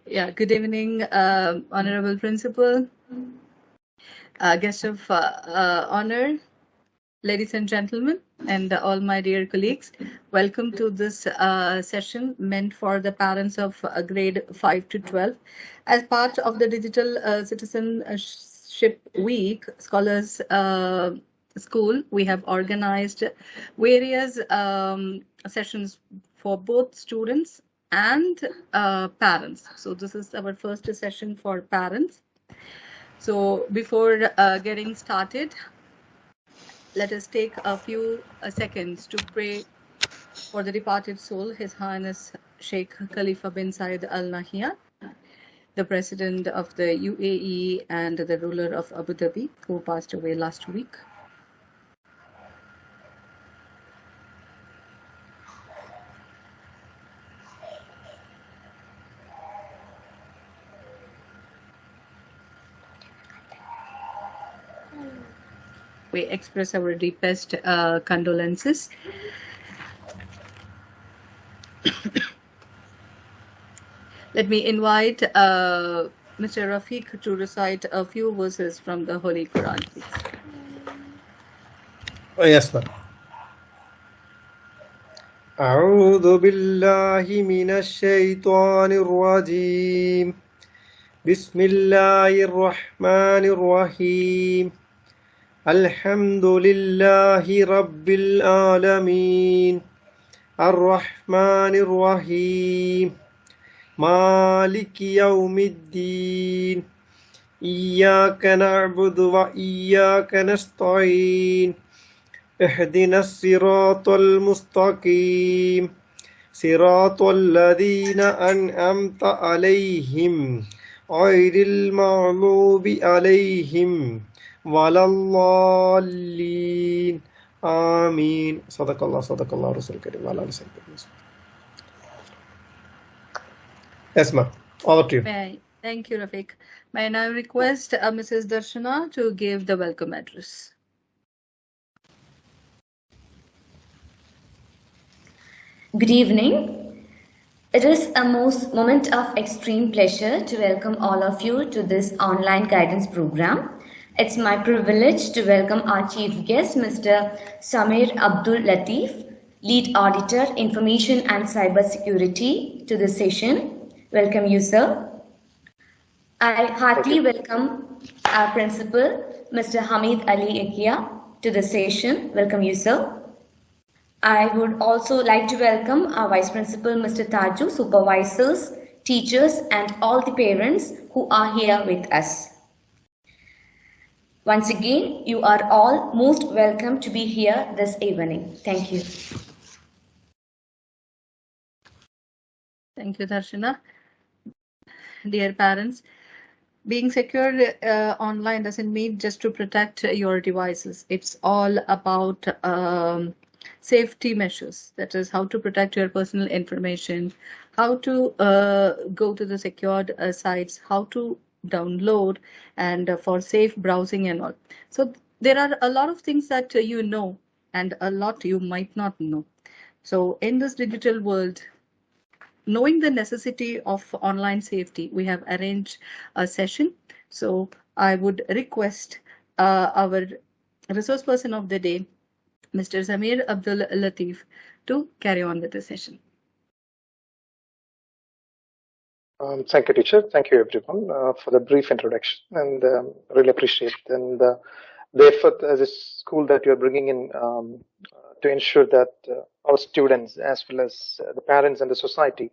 Yeah, good evening, Honorable Principal, guest of honor, ladies and gentlemen, and all my dear colleagues. Welcome to this session meant for the parents of grade 5 to 12. As part of the Digital Citizenship Week, Scholars School, we have organized various sessions for both students and parents. So this is our first session for parents. So before getting started, let us take a few seconds to pray for the departed soul, His Highness Sheikh Khalifa bin Zayed Al Nahyan, the President of the UAE and the ruler of Abu Dhabi, who passed away last week. We express our deepest condolences. Let me invite Mr. Rafiq to recite a few verses from the Holy Quran, please. Yes, ma'am. أعوذ بالله من الشيطان الرجيم بسم الله الرحمن الرحيم الحمد لله رب العالمين الرحمن الرحيم مالك يوم الدين إياك نعبد وإياك نستعين اهدنا الصراط المستقيم صراط الذين أنعمت عليهم غير المغضوب عليهم ولا الضالين آمين صدق الله رسول الكريم وعلى آله وصحبه. Yes, ma'am. Over to you. Thank you, Rafiq. May I now request Mrs. Darshana to give the welcome address. Good evening. It is a moment of extreme pleasure to welcome all of you to this online guidance program. It's my privilege to welcome our chief guest, Mr. Samir Abdul Latheef, Lead Auditor, Information and Cybersecurity, to this session. Welcome you, sir. I heartily welcome our principal, Mr. Hamid Ali Ekia, to the session. Welcome you, sir. I would also like to welcome our Vice Principal, Mr. Taju, supervisors, teachers, and all the parents who are here with us. Once again, you are all most welcome to be here this evening. Thank you. Thank you, Darshana. Dear parents, being secure online doesn't mean just to protect your devices. It's all about safety measures. That is how to protect your personal information, how to go to the secured sites, how to download, and for safe browsing and all. So there are a lot of things that you know and a lot you might not know. So in this digital world, knowing the necessity of online safety, we have arranged a session. So I would request our resource person of the day, Mr. Samir Abdul Latheef, to carry on with the session. Thank you, teacher. Thank you, everyone, for the brief introduction, and really appreciate and the effort as a school that you're bringing in to ensure that our students, as well as the parents and the society,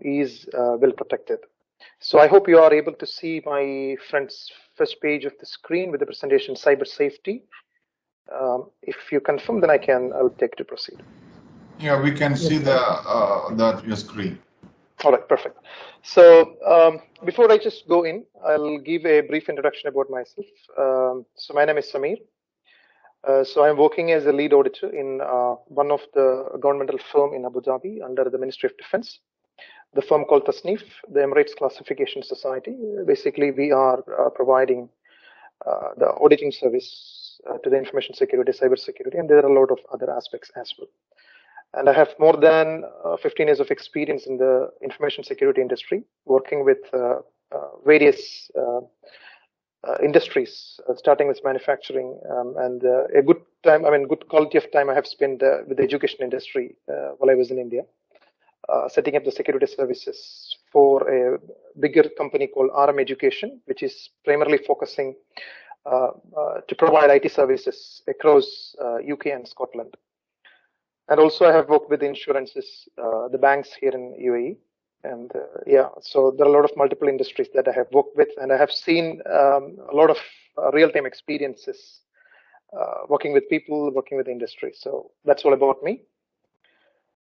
is well protected. So I hope you are able to see my friend's first page of the screen with the presentation Cyber Safety. If you confirm, then I'll take to proceed. Yeah, we can see your screen. All right, perfect. So before I just go in, I'll give a brief introduction about myself. So my name is Samir. So I'm working as a lead auditor in one of the governmental firm in Abu Dhabi under the Ministry of Defense. The firm called Tasneef, the Emirates Classification Society. Basically, we are providing the auditing service to the information security, cyber security, and there are a lot of other aspects as well. And I have more than 15 years of experience in the information security industry, working with various industries, starting with manufacturing, and a good time, good quality of time I have spent with the education industry while I was in India, setting up the security services for a bigger company called RM Education, which is primarily focusing to provide IT services across UK and Scotland. And also I have worked with insurances, the banks here in UAE. And yeah, so there are a lot of multiple industries that I have worked with, and I have seen a lot of real-time experiences working with people, working with industry. So that's all about me.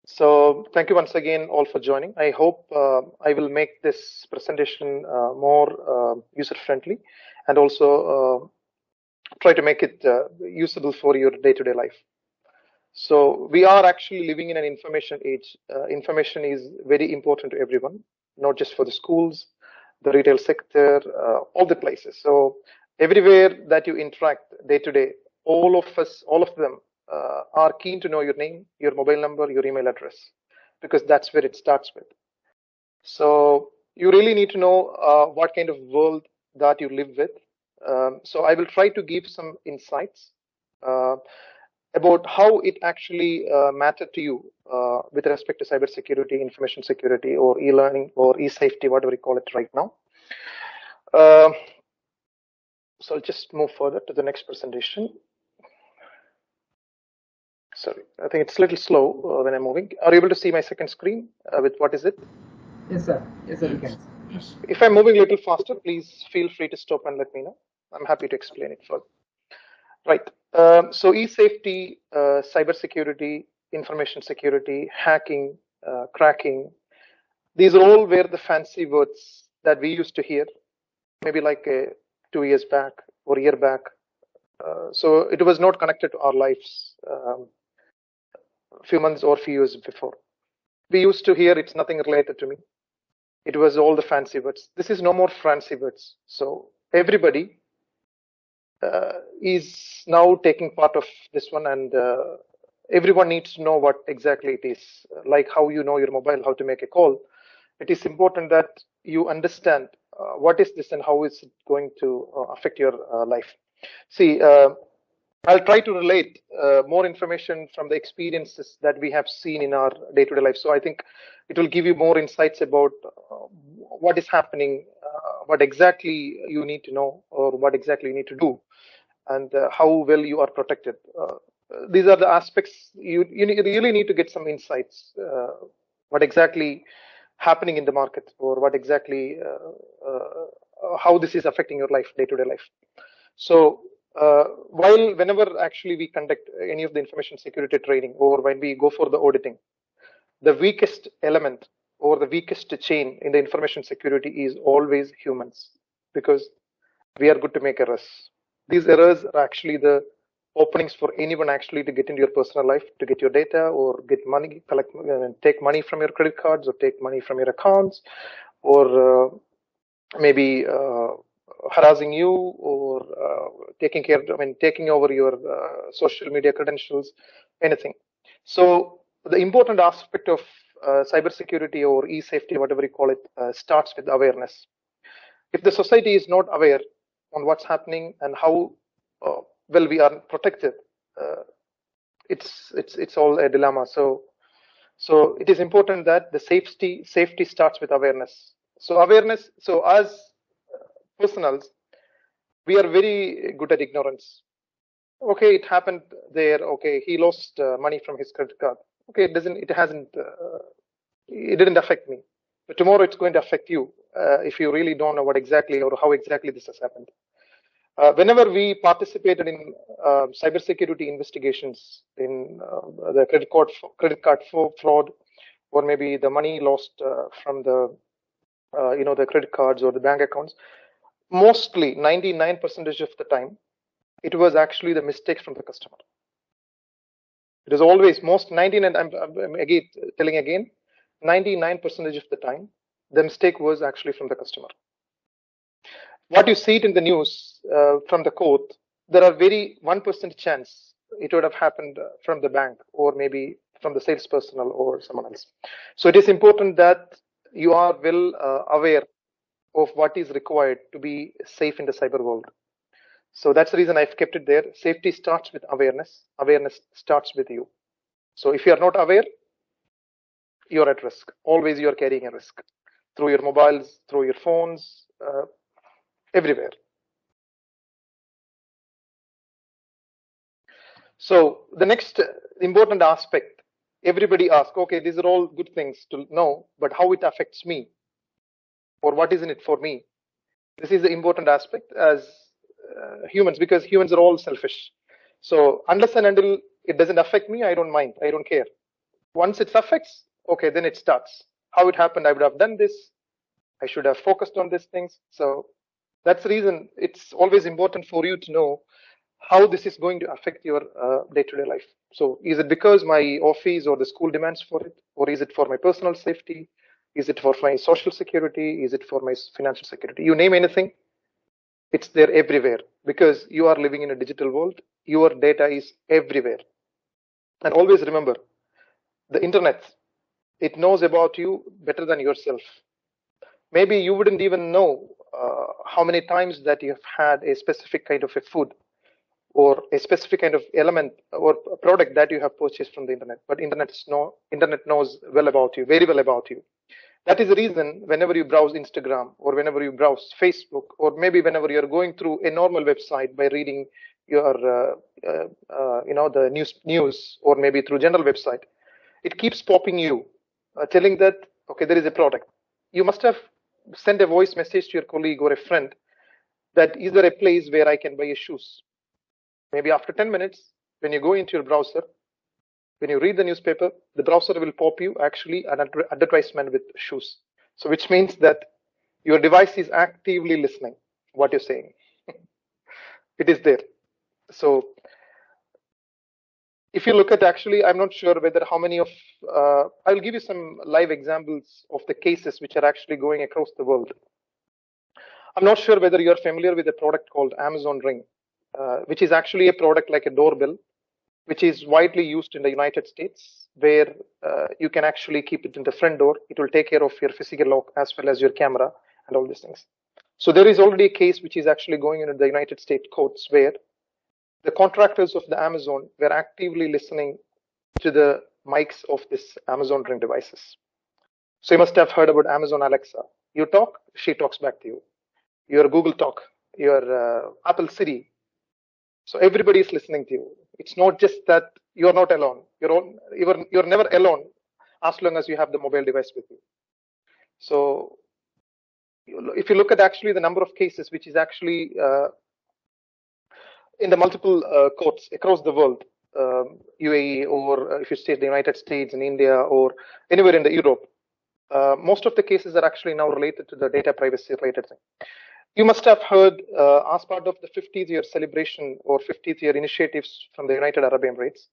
So thank you once again all for joining. I hope I will make this presentation more user-friendly, and also try to make it usable for your day-to-day life. So we are actually living in an information age. Information is very important to everyone, not just for the schools, the retail sector, all the places. So everywhere that you interact day to day, all of us, all of them are keen to know your name, your mobile number, your email address, because that's where it starts with. So you really need to know what kind of world that you live with. So I will try to give some insights about how it actually mattered to you with respect to cybersecurity, information security, or e-learning, or e-safety, whatever we call it right now. So I'll just move further to the next presentation. Sorry, I think it's a little slow when I'm moving. Are you able to see my second screen with what is it? Yes, sir. Yes, sir, we can. Yes. If I'm moving a little faster, please feel free to stop and let me know. I'm happy to explain it further. Right. So e-safety, cybersecurity, information security, hacking, cracking, these are all were the fancy words that we used to hear, maybe like 2 years back or a year back. So it was not connected to our lives a few months or few years before. We used to hear it's nothing related to me. It was all the fancy words. This is no more fancy words. So everybody is now taking part of this one, and everyone needs to know what exactly it is. Like how you know your mobile, how to make a call. It is important that you understand what is this and how is it going to affect your life. See, I'll try to relate more information from the experiences that we have seen in our day-to-day life. So I think it will give you more insights about what is happening, what exactly you need to know, or what exactly you need to do, and how well you are protected. These are the aspects you really need to get some insights. What exactly happening in the market, or what exactly how this is affecting your life, day-to-day life. So whenever actually we conduct any of the information security training, or when we go for the auditing, the weakest element or the weakest chain in the information security is always humans, because we are good to make errors. These errors are actually the openings for anyone actually to get into your personal life, to get your data, or get money, take money from your credit cards, or take money from your accounts, or maybe harassing you, or taking over your social media credentials, anything. So the important aspect of cybersecurity or e-safety, whatever you call it, starts with awareness. If the society is not aware on what's happening and how well we are protected, it's all a dilemma. So it is important that the safety starts with awareness. So awareness. So as personals, we are very good at ignorance. Okay, it happened there. Okay, he lost money from his credit card. Okay, it didn't affect me. But tomorrow it's going to affect you if you really don't know what exactly or how exactly this has happened. Whenever we participated in cybersecurity investigations in the credit card fraud, or maybe the money lost from the the credit cards or the bank accounts, mostly 99% of the time, it was actually the mistake from the customer. It is always most 99. I'm again telling again, 99% of the time, the mistake was actually from the customer. What you see it in the news from the court, there are very 1% chance it would have happened from the bank, or maybe from the sales personnel or someone else. So it is important that you are well aware of what is required to be safe in the cyber world. So that's the reason I've kept it there. Safety starts with awareness. Awareness starts with you. So if you are not aware, you're at risk. Always you're carrying a risk through your mobiles, through your phones, everywhere. So the next important aspect, everybody asks, okay, these are all good things to know, but how it affects me, or what is in it for me? This is the important aspect as humans, because humans are all selfish. So unless and until it doesn't affect me, I don't mind, I don't care. Once it affects, okay, then it starts. How it happened, I would have done this, I should have focused on these things. So that's the reason it's always important for you to know how this is going to affect your day-to-day life. So is it because my office or the school demands for it, or is it for my personal safety? Is it for my social security? Is it for my financial security? You name anything, it's there everywhere, because you are living in a digital world. Your data is everywhere. And always remember, the internet, it knows about you better than yourself. Maybe you wouldn't even know how many times that you have had a specific kind of a food or a specific kind of element or product that you have purchased from the internet, but internet knows well about you, very well about you. That is the reason whenever you browse Instagram, or whenever you browse Facebook, or maybe whenever you're going through a normal website by reading your the news, or maybe through general website, it keeps popping you, telling that, okay, there is a product. You must have sent a voice message to your colleague or a friend that, is there a place where I can buy a shoes? Maybe after 10 minutes, when you go into your browser, when you read the newspaper, the browser will pop you actually an advertisement with shoes. So which means that your device is actively listening what you're saying. It is there. So if you look at, actually, I'm not sure whether how many of, I'll give you some live examples of the cases which are actually going across the world. I'm not sure whether you're familiar with a product called Amazon Ring, which is actually a product like a doorbell, which is widely used in the United States, where you can actually keep it in the front door. It will take care of your physical lock as well as your camera and all these things. So there is already a case which is actually going into the United States courts, where the contractors of the Amazon were actively listening to the mics of this Amazon Ring devices. So you must have heard about Amazon Alexa. You talk, she talks back to you. Your Google Talk, your Apple Siri. So everybody is listening to you. It's not just that you're not alone. You're never alone as long as you have the mobile device with you. So if you look at actually the number of cases which is actually in the multiple courts across the world, UAE, or if you stay in the United States and India, or anywhere in the Europe, most of the cases are actually now related to the data privacy related thing. You must have heard, as part of the 50th year celebration or 50th year initiatives from the United Arab Emirates,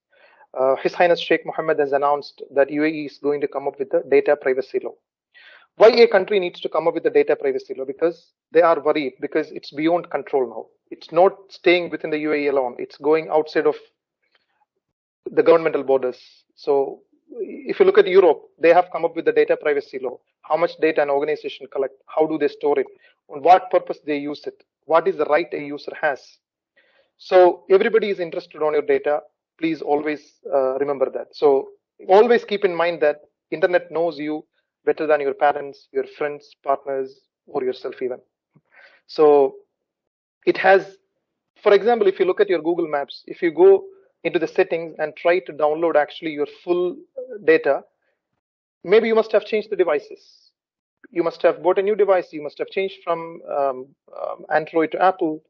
His Highness Sheikh Mohammed has announced that UAE is going to come up with the data privacy law. Why a country needs to come up with the data privacy law? Because they are worried, because it's beyond control now. It's not staying within the UAE alone. It's going outside of the governmental borders. So if you look at Europe, they have come up with the data privacy law. How much data an organization collect? How do they store it? On what purpose they use it? What is the right a user has? So everybody is interested on your data. Please always remember that. So always keep in mind that internet knows you better than your parents, your friends, partners, or yourself even. So it has, for example, if you look at your Google Maps, if you go into the settings and try to download actually your full data, maybe you must have changed the devices. You must have bought a new device. You must have changed from Android to Apple.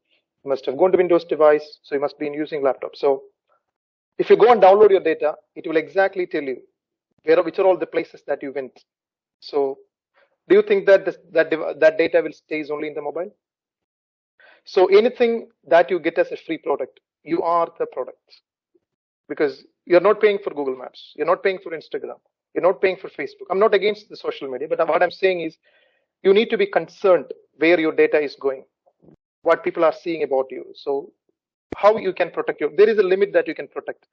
You must have gone to Windows device. So you must be using laptop. So if you go and download your data, it will exactly tell you which are all the places that you went. So do you think that that data will stays only in the mobile? So anything that you get as a free product, you are the product, because you're not paying for Google Maps. You're not paying for Instagram. You're not paying for Facebook. I'm not against the social media, but what I'm saying is you need to be concerned where your data is going, what people are seeing about you. So how you can protect there is a limit that you can protect.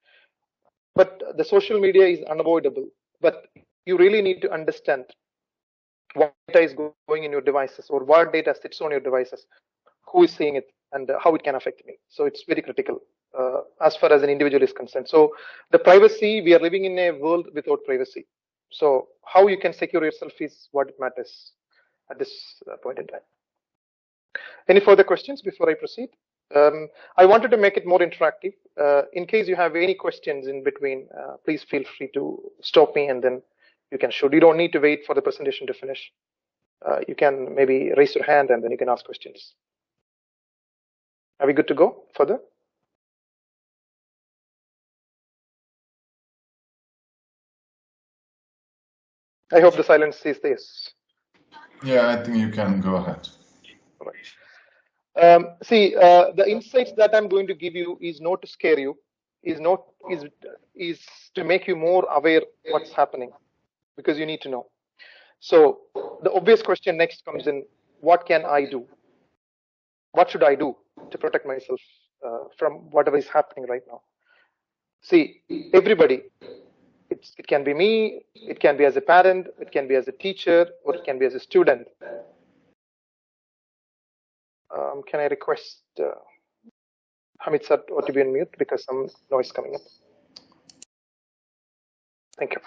But the social media is unavoidable. But you really need to understand what data is going in your devices, or what data sits on your devices, who is seeing it, and how it can affect me. So it's very critical as far as an individual is concerned. So the privacy, we are living in a world without privacy. So how you can secure yourself is what matters at this point in time. Any further questions before I proceed? I wanted to make it more interactive. In case you have any questions in between, please feel free to stop me and then you can shoot. You don't need to wait for the presentation to finish. You can maybe raise your hand and then you can ask questions. Are we good to go further? I hope the silence is this. Yeah, I think you can go ahead. All right. See, the insights that I'm going to give you is not to scare you, is to make you more aware what's happening, because you need to know. So the obvious question next comes in: what can I do? What should I do to protect myself from whatever is happening right now? See, everybody. It can be me, it can be as a parent, it can be as a teacher, or it can be as a student. Can I request Hamid sir to be on mute because some noise coming up? Thank you.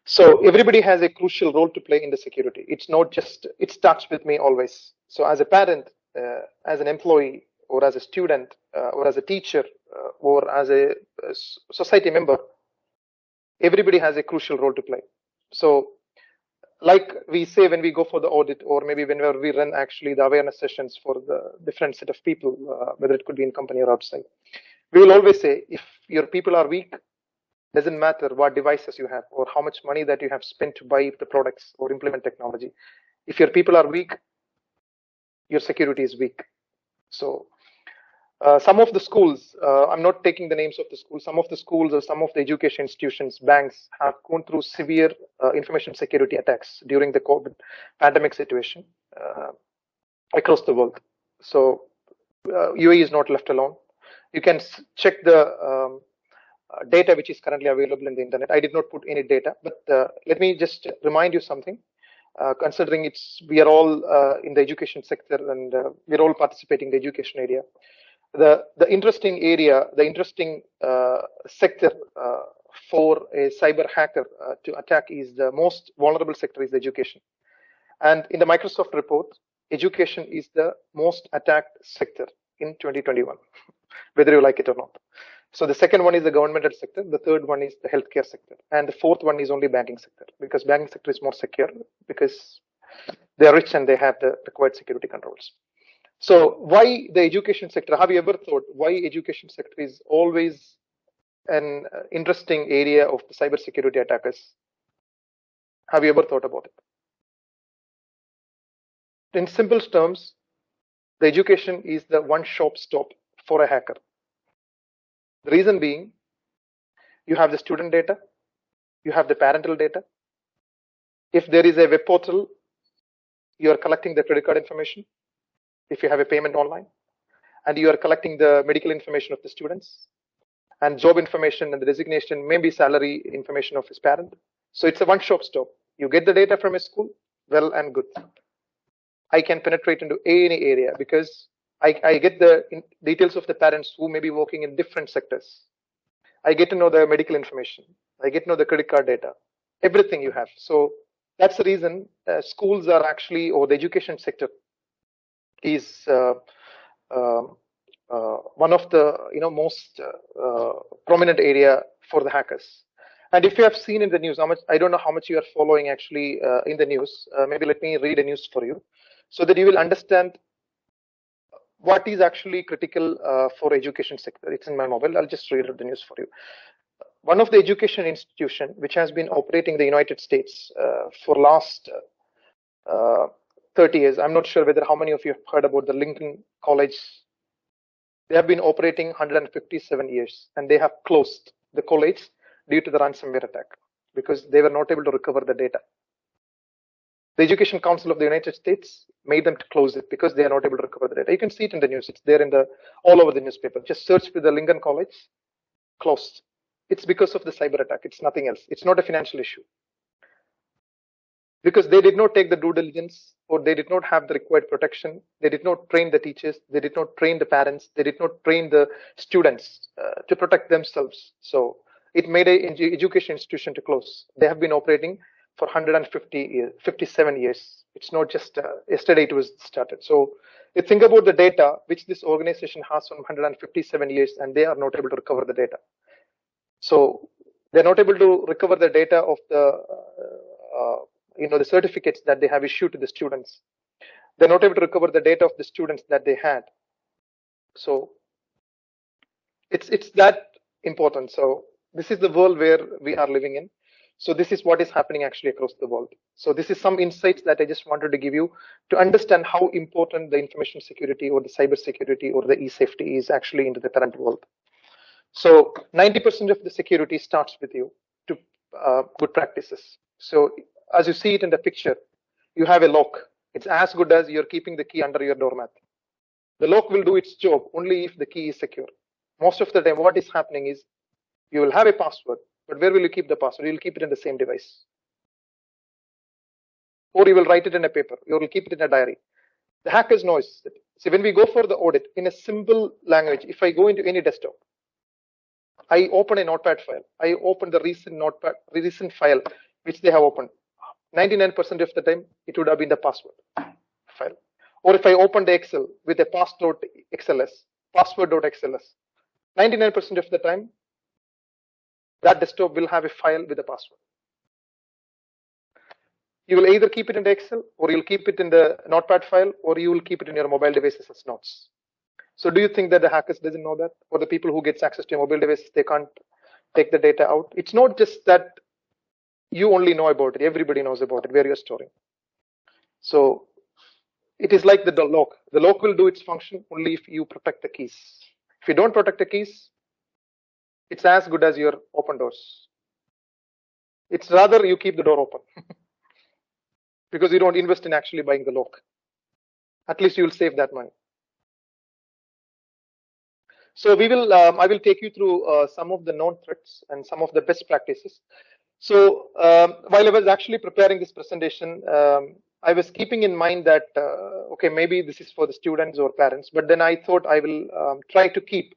So everybody has a crucial role to play in the security. It's not just, it starts with me always. So as a parent, as an employee, or as a student, or as a teacher, or as a society member, everybody has a crucial role to play. So like we say when we go for the audit, or maybe whenever we run actually the awareness sessions for the different set of people, whether it could be in company or outside, we will always say, if your people are weak, doesn't matter what devices you have or how much money that you have spent to buy the products or implement technology. If your people are weak, your security is weak. So some of the schools, I'm not taking the names of the schools, some of the schools or some of the education institutions, banks have gone through severe information security attacks during the COVID pandemic situation across the world. So UAE is not left alone. You can check the data which is currently available in the internet. I did not put any data, but let me just remind you something. Considering we are all in the education sector and we're all participating in the education area. The interesting area, the interesting sector for a cyber hacker to attack is the most vulnerable sector is education. And in the Microsoft report, education is the most attacked sector in 2021, whether you like it or not. So the second one is the governmental sector, the third one is the healthcare sector, and the fourth one is only banking sector, because banking sector is more secure because they are rich and they have the required security controls. So why the education sector? Have you ever thought why education sector is always an interesting area of the cybersecurity attackers? Have you ever thought about it? In simple terms, the education is the one-stop shop for a hacker. The reason being, you have the student data, you have the parental data. If there is a web portal, you are collecting the credit card information. If you have a payment online, and you are collecting the medical information of the students, and job information and the designation, maybe salary information of his parent. So it's a one-stop shop. You get the data from a school, well and good. I can penetrate into any area because I get the details of the parents who may be working in different sectors. I get to know the medical information. I get to know the credit card data, everything you have. So that's the reason schools are actually, or the education sector is one of the most prominent area for the hackers. And if you have seen in the news, I don't know how much you are following actually in the news. Maybe let me read a news for you, so that you will understand what is actually critical for education sector. It's in my mobile. I'll just read out the news for you. One of the education institution which has been operating in the United States for last 30 years. I'm not sure whether how many of you have heard about the Lincoln College. They have been operating 157 years, and they have closed the college due to the ransomware attack because they were not able to recover the data. The Education Council of the United States made them to close it because they are not able to recover the data. You can see it in the news. It's there in all over the newspaper. Just search for the Lincoln College, closed. it's because of the cyber attack. It's nothing else. It's not a financial issue. Because they did not take the due diligence, or they did not have the required protection. They did not train the teachers. They did not train the parents. They did not train the students to protect themselves. So it made an education institution to close. They have been operating for 57 years. It's not just yesterday it was started. So you think about the data which this organization has from 157 years, and they are not able to recover the data. So they're not able to recover the data of the the certificates that they have issued to the students. They're not able to recover the data of the students that they had. So it's that important. So this is the world where we are living in. So this is what is happening actually across the world. So this is some insights that I just wanted to give you to understand how important the information security or the cyber security or the e-safety is actually into the current world. So 90% of the security starts with you to good practices. So as you see it in the picture, you have a lock. It's as good as you're keeping the key under your doormat. The lock will do its job only if the key is secure. Most of the time, what is happening is you will have a password, but where will you keep the password? You'll keep it in the same device. Or you will write it in a paper. You will keep it in a diary. The hackers know it. See, when we go for the audit, in a simple language, if I go into any desktop, I open a notepad file. I open the recent file which they have opened. 99% of the time, it would have been the password file. Or if I open the Excel with a pass.xls, password.xls, 99% of the time, that desktop will have a file with a password. You will either keep it in the Excel, or you'll keep it in the notepad file, or you will keep it in your mobile devices as notes. So do you think that the hackers doesn't know that? Or the people who gets access to your mobile devices, they can't take the data out? It's not just that you only know about it. Everybody knows about it, where you're storing. So it is like the lock. The lock will do its function only if you protect the keys. If you don't protect the keys, it's as good as your open doors. It's rather you keep the door open because you don't invest in actually buying the lock. At least you will save that money. So we will. I will take you through some of the known threats and some of the best practices. So while I was actually preparing this presentation, I was keeping in mind that, okay, maybe this is for the students or parents, but then I thought I will try to keep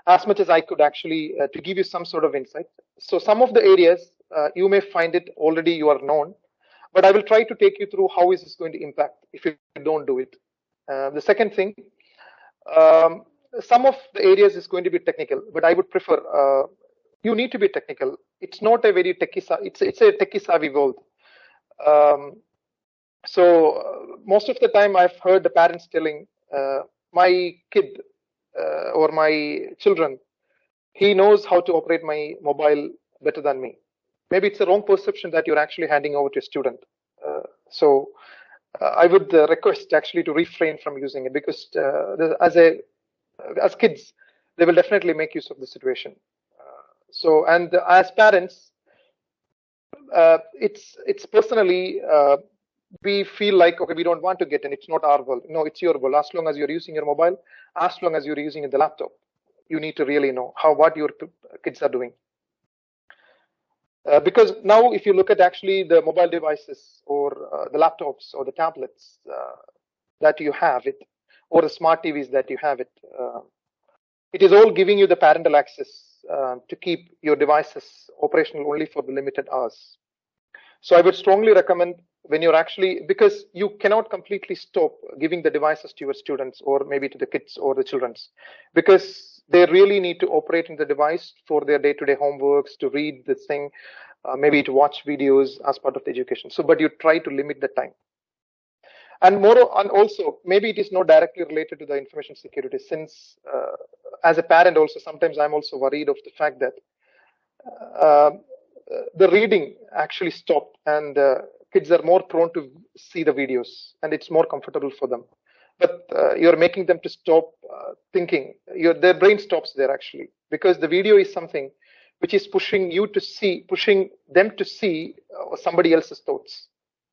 as much as I could actually to give you some sort of insight. So some of the areas you may find it already you are known, but I will try to take you through how is this going to impact if you don't do it. The second thing, some of the areas is going to be technical, but I would prefer you need to be technical. It's not a very techie. It's a techie savvy world. So most of the time, I've heard the parents telling my kid or my children, he knows how to operate my mobile better than me. Maybe it's a wrong perception that you're actually handing over to a student. So I would request actually to refrain from using it because as kids, they will definitely make use of the situation. So, and as parents, it's personally, we feel like, okay, we don't want to get in. It's not our world. No, it's your world. As long as you're using your mobile, as long as you're using the laptop, you need to really know what your kids are doing. Because now, if you look at actually the mobile devices or the laptops or the tablets that you have it, or the smart TVs that you have it, it is all giving you the parental access to keep your devices operational only for the limited hours. So I would strongly recommend when you're actually, because you cannot completely stop giving the devices to your students or maybe to the kids or the children's, because they really need to operate in the device for their day-to-day homeworks, to read this thing, maybe to watch videos as part of the education. So, but you try to limit the time. And also, maybe it is not directly related to the information security, since as a parent also, sometimes I'm also worried of the fact that the reading actually stopped and kids are more prone to see the videos and it's more comfortable for them. But you're making them to stop thinking. Their brain stops there actually, because the video is something which is pushing them to see somebody else's thoughts.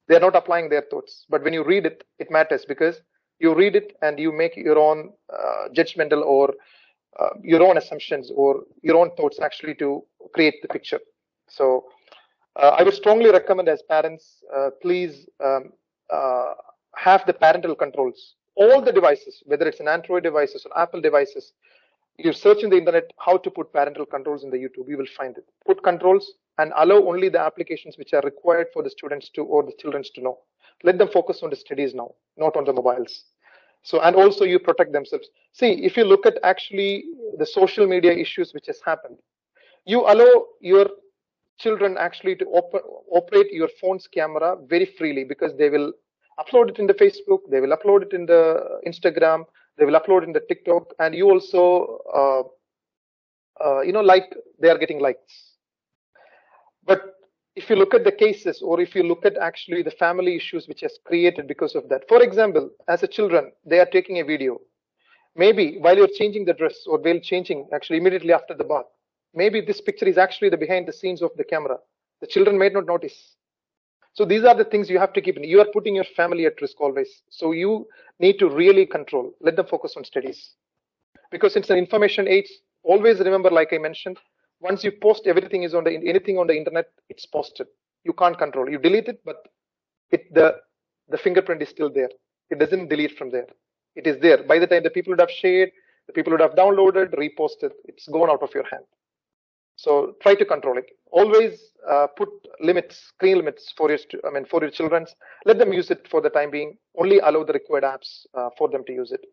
They're not applying their thoughts. But when you read it, it matters because you read it and you make your own judgmental or your own assumptions or your own thoughts actually to create the picture. So I would strongly recommend as parents, please have the parental controls. All the devices, whether it's an Android devices or Apple devices, you search in the internet how to put parental controls in the YouTube, you will find it. Put controls and allow only the applications which are required for the students to or the children to know. Let them focus on the studies now, not on the mobiles. So, and also you protect themselves. See, if you look at actually the social media issues which has happened, you allow your children actually to operate your phone's camera very freely because they will upload it in the Facebook, they will upload it in the Instagram, they will upload in the TikTok, and you also, like they are getting likes. But if you look at the cases, or if you look at actually the family issues which has created because of that, for example, as a children, they are taking a video. Maybe while you're changing the dress or while changing actually immediately after the bath, maybe this picture is actually the behind the scenes of the camera. The children may not notice. So these are the things you have to keep in. You are putting your family at risk always. So you need to really control. Let them focus on studies. Because it's an information age. Always remember, like I mentioned, once you post everything is on anything on the internet, it's posted. You can't control. You delete it, but the fingerprint is still there. It doesn't delete from there. It is there. By the time the people would have shared, the people would have downloaded, reposted, it's gone out of your hand. So try to control it. Always put limits, screen limits for your children. Let them use it for the time being. Only allow the required apps for them to use it.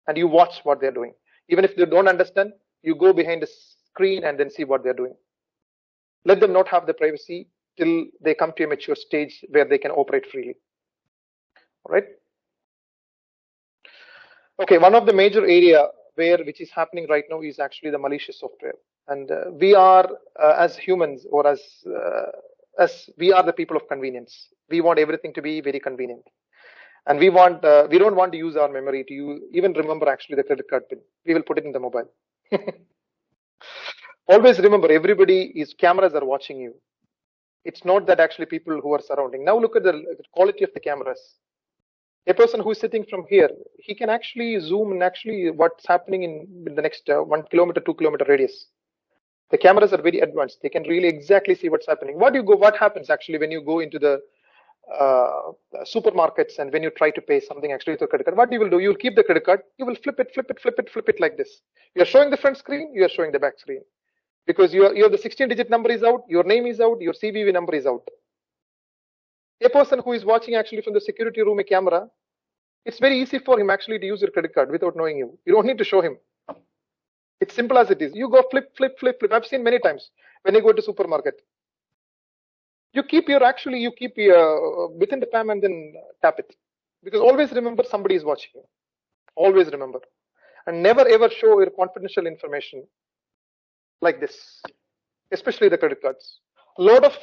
And you watch what they're doing. Even if they don't understand, you go behind the screen and then see what they're doing. Let them not have the privacy till they come to a mature stage where they can operate freely. All right. Okay, one of the major area which is happening right now is actually the malicious software. And we are, as humans, or as we are the people of convenience. We want everything to be very convenient. And we don't want to use our memory to even remember actually the credit card pin. We will put it in the mobile. Always remember, cameras are watching you. It's not that actually people who are surrounding. Now look at the quality of the cameras. A person who is sitting from here, he can actually zoom in actually what's happening in the next 1 kilometer, 2 kilometer radius. The cameras are very advanced. They can really exactly see what's happening. What happens actually when you go into the supermarkets and when you try to pay something actually with a credit card? What you will do, you'll keep the credit card, you will flip it like this. You're showing the front screen, you're showing the back screen. Because your the 16-digit number is out, your name is out, your CVV number is out. A person who is watching actually from the security room a camera, it's very easy for him actually to use your credit card without knowing you. You don't need to show him. It's simple as it is. You go flip. I've seen many times when you go to supermarket. You keep your within the palm and then tap it. Because always remember somebody is watching you. Always remember. And never ever show your confidential information like this, especially the credit cards. A lot of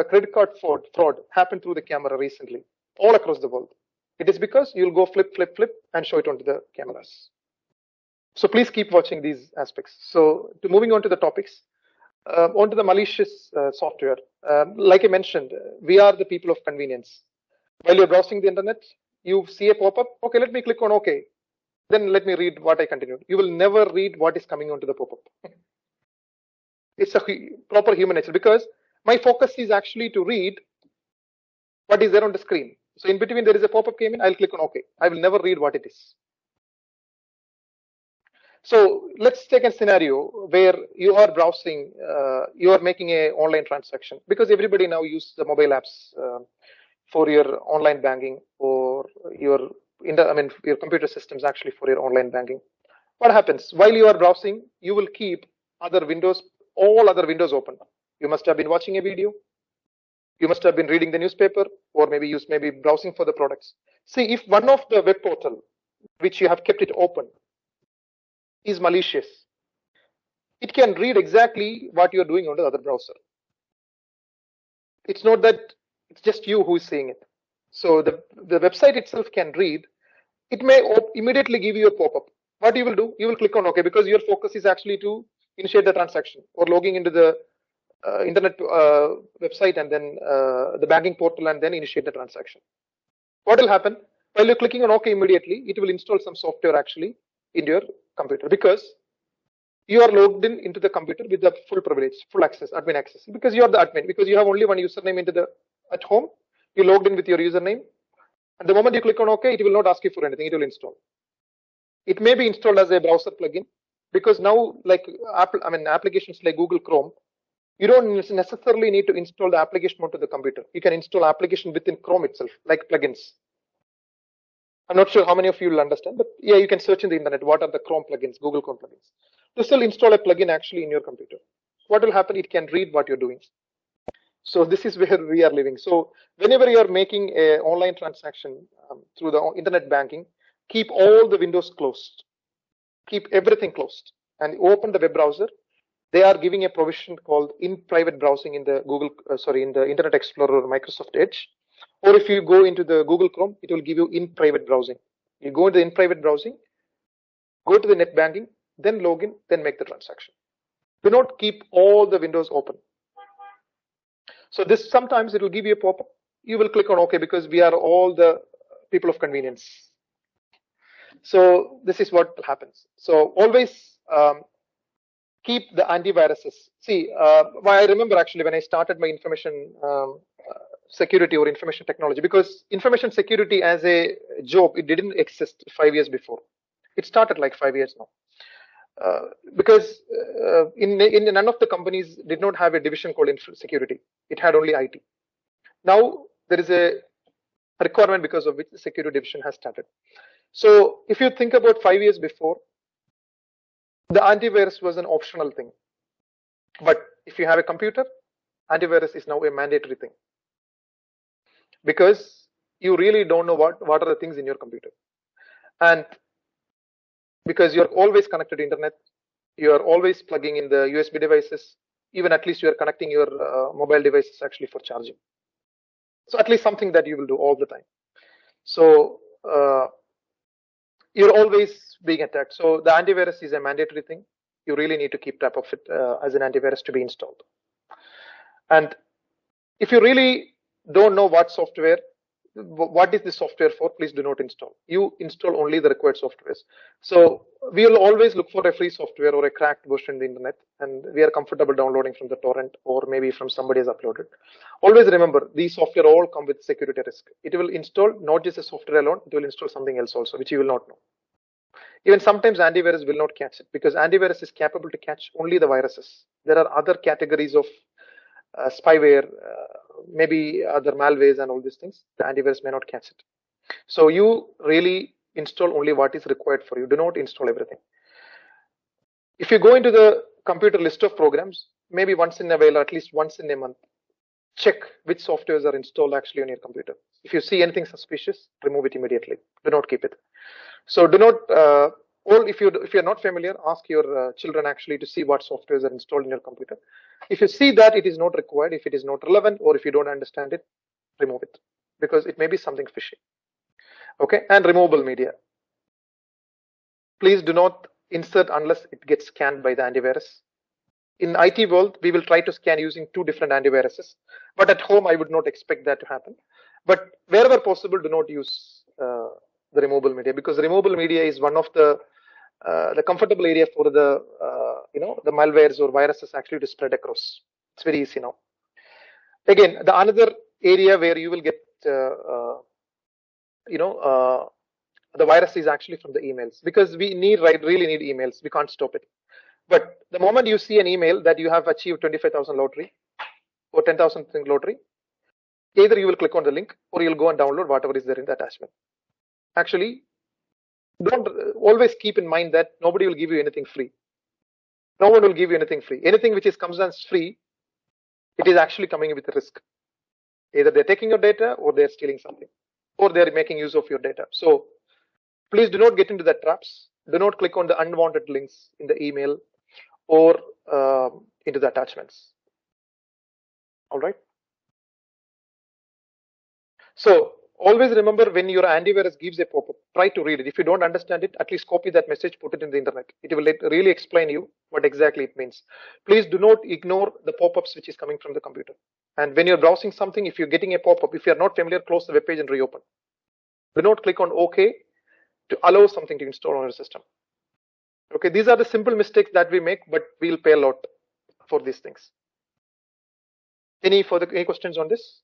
credit card fraud happened through the camera recently, all across the world. It is because you'll go flip and show it onto the cameras. So please keep watching these aspects. So moving on to the topics, onto the malicious software. Like I mentioned, we are the people of convenience. While you're browsing the internet, you see a pop-up. Okay, let me click on OK. Then let me read what I continued. You will never read what is coming onto the pop-up. It's a proper human nature because my focus is actually to read what is there on the screen. So in between there is a pop-up came in, I'll click on OK. I will never read what it is. So let's take a scenario where you are browsing, you are making an online transaction because everybody now uses the mobile apps for your online banking or your computer systems actually for your online banking. What happens while you are browsing? You will keep all other windows open. You must have been watching a video. You must have been reading the newspaper, or maybe browsing for the products. See, if one of the web portal which you have kept it open is malicious, it can read exactly what you're doing on the other browser. It's not that it's just you who is seeing it. So the website itself can read. It may immediately give you a pop-up. What you will do, you will click on OK because your focus is actually to initiate the transaction or logging into the internet website and then the banking portal and then initiate the transaction. What will happen? While you're clicking on OK immediately, it will install some software actually in your computer because you are logged into the computer with the full privilege, full access, admin access, because you are the admin, because you have only one username at home. You logged in with your username, and the moment you click on OK, it will not ask you for anything. It will install. It may be installed as a browser plugin, because now, like applications like Google Chrome, you don't necessarily need to install the application onto the computer. You can install application within Chrome itself, like plugins. I'm not sure how many of you will understand, but yeah, you can search in the internet. What are the Chrome plugins, Google Chrome plugins? To still install a plugin actually in your computer. What will happen? It can read what you're doing. So this is where we are living. So whenever you are making an online transaction through the internet banking, keep all the windows closed. Keep everything closed and open the web browser. They are giving a provision called in private browsing in the in the Internet Explorer or Microsoft Edge. Or if you go into the Google Chrome, it will give you in private browsing. You go into the in private browsing, go to the net banking, then log in, then make the transaction. Do not keep all the windows open. So this sometimes it will give you a pop-up. You will click on OK because we are all the people of convenience. So this is what happens. So always keep the antiviruses. See, I remember actually when I started my information security or information technology, because information security as a job, it didn't exist 5 years before. It started like 5 years now. Because in none of the companies did not have a division called security. It had only IT. Now there is a requirement because of which the security division has started. So if you think about 5 years before, the antivirus was an optional thing. But if you have a computer, antivirus is now a mandatory thing. Because you really don't know what are the things in your computer. And because you're always connected to internet, you're always plugging in the USB devices, even at least you're connecting your mobile devices actually for charging. So at least something that you will do all the time. So you're always being attacked. So the antivirus is a mandatory thing. You really need to keep track of it as an antivirus to be installed. And if you really don't know what is the software for, please do not install. You install only the required softwares. So we will always look for a free software or a cracked version in the internet, and we are comfortable downloading from the torrent or maybe from somebody has uploaded. Always remember, these software all come with security risk. It will install not just a software alone, it will install something else also, which you will not know. Even sometimes antivirus will not catch it, because antivirus is capable to catch only the viruses. There are other categories of spyware, maybe other malwares and all these things. The antivirus may not catch it. So you really install only what is required for you. Do not install everything. If you go into the computer list of programs, maybe once in a while, or at least once in a month, check which softwares are installed actually on your computer. If you see anything suspicious, remove it immediately. Do not keep it. So do not, or if you're not familiar, ask your children actually to see what softwares are installed in your computer. If you see that it is not required, if it is not relevant, or if you don't understand it, remove it, because it may be something fishy. Okay, and removable media. Please do not insert unless it gets scanned by the antivirus. In IT world, we will try to scan using 2 different antiviruses, but at home, I would not expect that to happen. But wherever possible, do not use the removable media, because removable media is one of the comfortable area for the the malwares or viruses actually to spread across. It's very easy now. Again, the another area where you will get the virus is actually from the emails, because we really need emails. We can't stop it. But the moment you see an email that you have achieved 25,000 lottery or 10,000 lottery, either you will click on the link or you'll go and download whatever is there in the attachment. Actually, don't always keep in mind that nobody will give you anything free. No one will give you anything free. Anything which comes as free, it is actually coming with a risk. Either they're taking your data or they're stealing something, or they're making use of your data. So please do not get into the traps. Do not click on the unwanted links in the email or into the attachments. All right. So always remember, when your antivirus gives a pop-up, try to read it. If you don't understand it, at least copy that message, put it in the internet. It will really explain you what exactly it means. Please do not ignore the pop-ups which is coming from the computer. And when you're browsing something, if you're getting a pop-up, if you're not familiar, close the web page and reopen. Do not click on OK to allow something to install on your system. Okay, these are the simple mistakes that we make, but we'll pay a lot for these things. Any questions on this?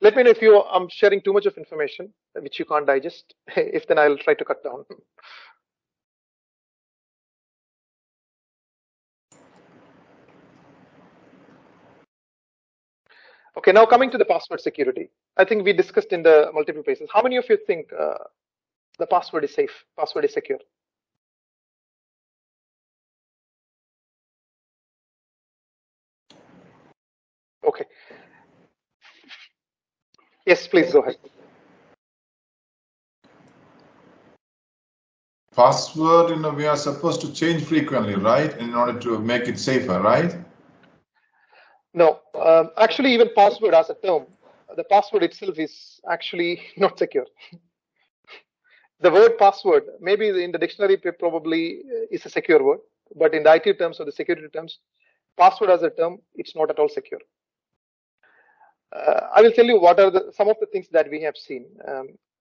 Let me know if I'm sharing too much of information which you can't digest. If then I'll try to cut down. Okay, now coming to the password security. I think we discussed in the multiple places. How many of you think the password is safe, password is secure? Okay. Yes, please go ahead. Password, we are supposed to change frequently, right? In order to make it safer, right? No, actually, even password as a term, the password itself is actually not secure. The word password, maybe in the dictionary probably is a secure word, but in the IT terms or the security terms, password as a term, it's not at all secure. I will tell you what are some of the things that we have seen.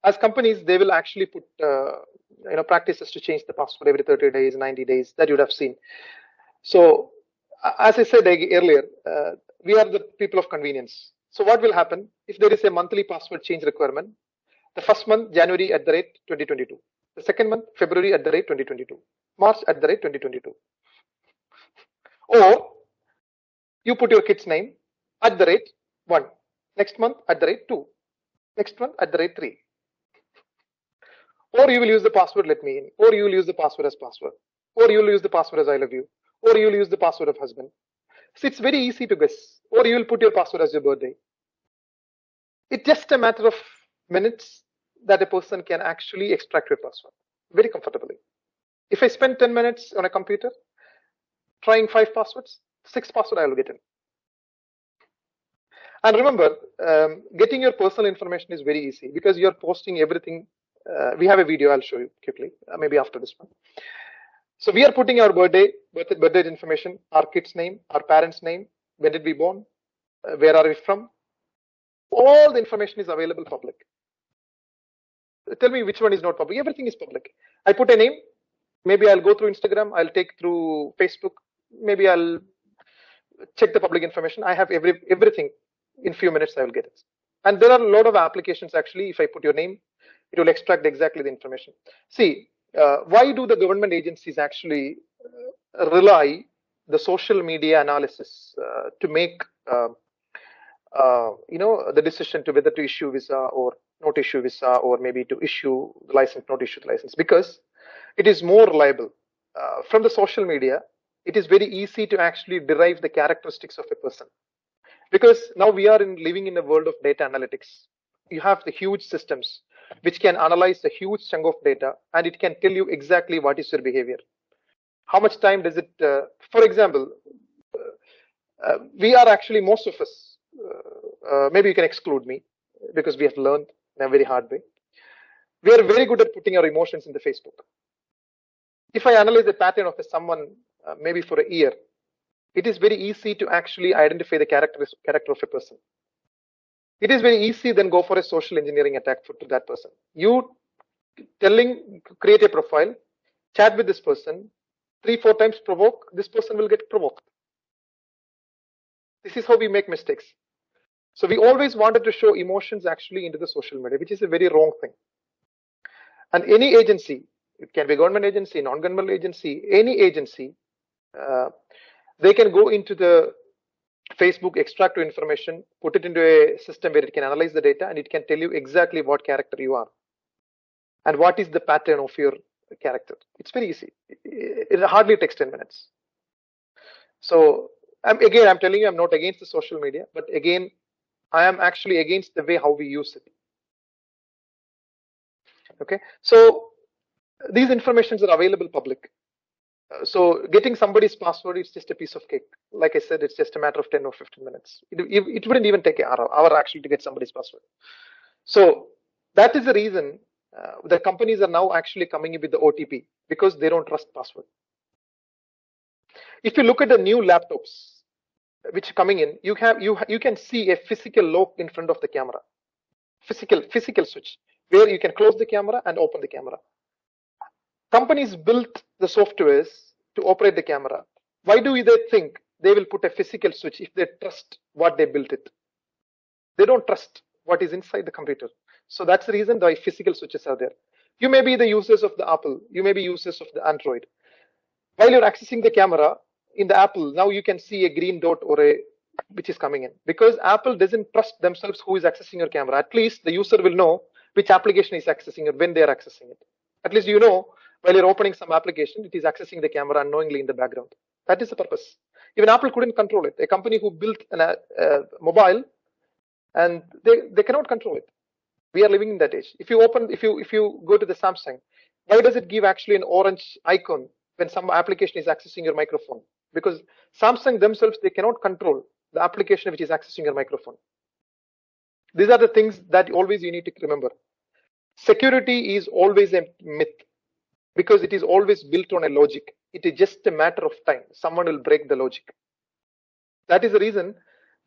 As companies, they will actually put practices to change the password every 30 days, 90 days that you would have seen. So as I said earlier, we are the people of convenience. So what will happen if there is a monthly password change requirement? The first month, January @2022. The second month, February @2022. March @2022. Or you put your kid's name @1. Next month @2. Next month @3. Or you will use the password let me in. Or you will use the password as password. Or you will use the password as I love you. Or you will use the password of husband. So it's very easy to guess. Or you will put your password as your birthday. It's just a matter of minutes that a person can actually extract your password very comfortably. If I spend 10 minutes on a computer trying 5 passwords, 6 passwords I will get in. And remember, getting your personal information is very easy because you're posting everything. We have a video I'll show you quickly, maybe after this one. So we are putting our birthday information, our kid's name, our parents' name, when did we born, where are we from. All the information is available public. Tell me which one is not public. Everything is public. I put a name. Maybe I'll go through Instagram. I'll take through Facebook. Maybe I'll check the public information. I have everything. In few minutes, I will get it. And there are a lot of applications actually. If I put your name, it will extract exactly the information. See, why do the government agencies actually rely the social media analysis to make the decision to whether to issue visa or not issue visa, or maybe to issue the license, not issue the license? Because it is more reliable. From the social media, it is very easy to actually derive the characteristics of a person. Because now we are living in a world of data analytics. You have the huge systems which can analyze a huge chunk of data, and it can tell you exactly what is your behavior. How much time does it, for example, we are actually, most of us, maybe you can exclude me because we have learned in a very hard way. We are very good at putting our emotions in the Facebook. If I analyze the pattern of someone, maybe for a year, it is very easy to actually identify the character of a person. It is very easy then go for a social engineering attack to that person. You create a profile, chat with this person, 3-4 times provoke, this person will get provoked. This is how we make mistakes. So we always wanted to show emotions actually into the social media, which is a very wrong thing. And any agency, it can be government agency, non-government agency, any agency, they can go into the Facebook, extract your information, put it into a system where it can analyze the data, and it can tell you exactly what character you are and what is the pattern of your character. It's very easy. It hardly takes 10 minutes. So I'm telling you, I'm not against the social media, but again, I am actually against the way how we use it. Okay, so these informations are available public. So getting somebody's password is just a piece of cake. Like I said, it's just a matter of 10 or 15 minutes. It wouldn't even take an hour actually to get somebody's password. So that is the reason the companies are now actually coming in with the OTP, because they don't trust password. If you look at the new laptops which are coming in, you can see a physical lock in front of the camera, physical switch where you can close the camera and open the camera. companies built the softwares to operate the camera. Why do they think they will put a physical switch if they trust what they built it? They don't trust what is inside the computer. So that's the reason why physical switches are there. You may be the users of the Apple, you may be users of the Android. While you're accessing the camera in the Apple, now you can see a green dot or a which is coming in, because Apple doesn't trust themselves who is accessing your camera. At least the user will know which application is accessing it when they are accessing it. At least you know while you're opening some application, it is accessing the camera unknowingly in the background. That is the purpose. Even Apple couldn't control it. A company who built a mobile, and they cannot control it. We are living in that age. If you go to the Samsung, why does it give actually an orange icon when some application is accessing your microphone? Because Samsung themselves, they cannot control the application which is accessing your microphone. These are the things that always you need to remember. Security is always a myth because it is always built on a logic. It is just a matter of time. Someone will break the logic. That is the reason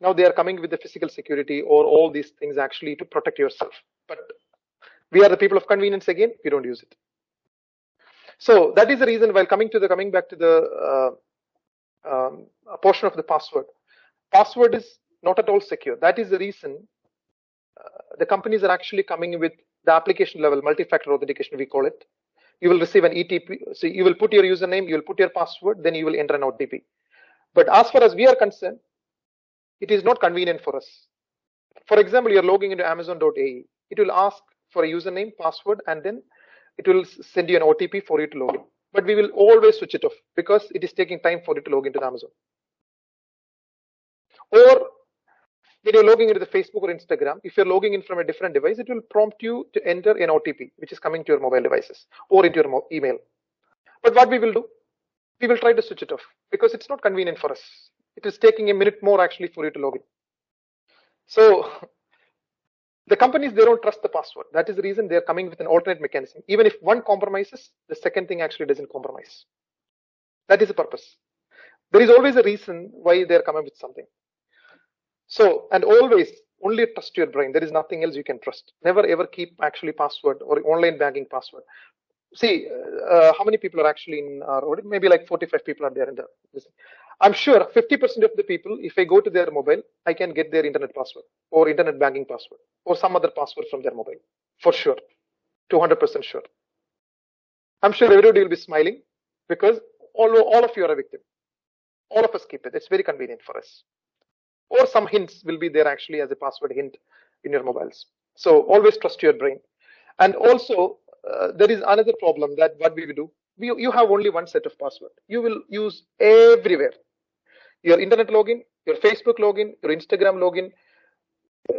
now they are coming with the physical security or all these things actually to protect yourself. But we are the people of convenience again, we don't use it. So that is the reason while coming back to the portion of the password. Password is not at all secure. That is the reason the companies are actually coming with the application level multi-factor authentication, we call it. You will receive an ETP. So you will put your username, you will put your password, then you will enter an OTP. But as far as we are concerned, it is not convenient for us. For example, you're logging into Amazon.ae. It will ask for a username, password, and then it will send you an OTP for you to log in. But we will always switch it off because it is taking time for you to log into Amazon. Or when you're logging into the Facebook or Instagram, if you're logging in from a different device, it will prompt you to enter an OTP, which is coming to your mobile devices or into your email. But what we will do, we will try to switch it off because it's not convenient for us. It is taking a minute more actually for you to log in. So the companies, they don't trust the password. That is the reason they're coming with an alternate mechanism. Even if one compromises, the second thing actually doesn't compromise. That is the purpose. There is always a reason why they're coming with something. So, and always only trust your brain. There is nothing else you can trust. Never ever keep actually password or online banking password. See, how many people are actually in our audit? Maybe like 45 people are there in the. I'm sure 50% of the people, if I go to their mobile, I can get their internet password or internet banking password or some other password from their mobile. For sure. 200% sure. I'm sure everybody will be smiling because all of you are a victim. All of us keep it. It's very convenient for us. Or some hints will be there actually as a password hint in your mobiles. So always trust your brain. And also, there is another problem that what we will do. You have only one set of password. You will use everywhere. Your internet login, your Facebook login, your Instagram login,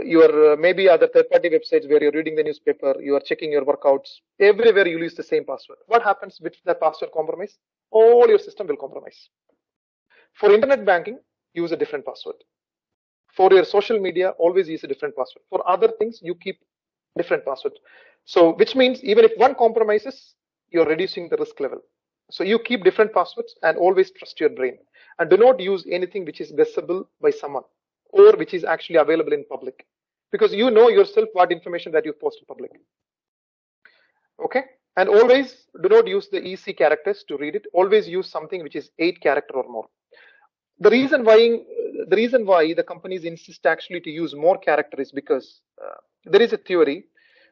your maybe other third-party websites where you're reading the newspaper, you are checking your workouts. Everywhere you use the same password. What happens with the password compromise? All your system will compromise. For internet banking, use a different password. For your social media, always use a different password. For other things, you keep different password. So, which means even if one compromises, you're reducing the risk level. So you keep different passwords and always trust your brain. And do not use anything which is guessable by someone or which is actually available in public. Because you know yourself what information that you post in public. Okay? And always do not use the EC characters to read it. Always use something which is 8 character or more. The reason why the companies insist actually to use more characters is because there is a theory.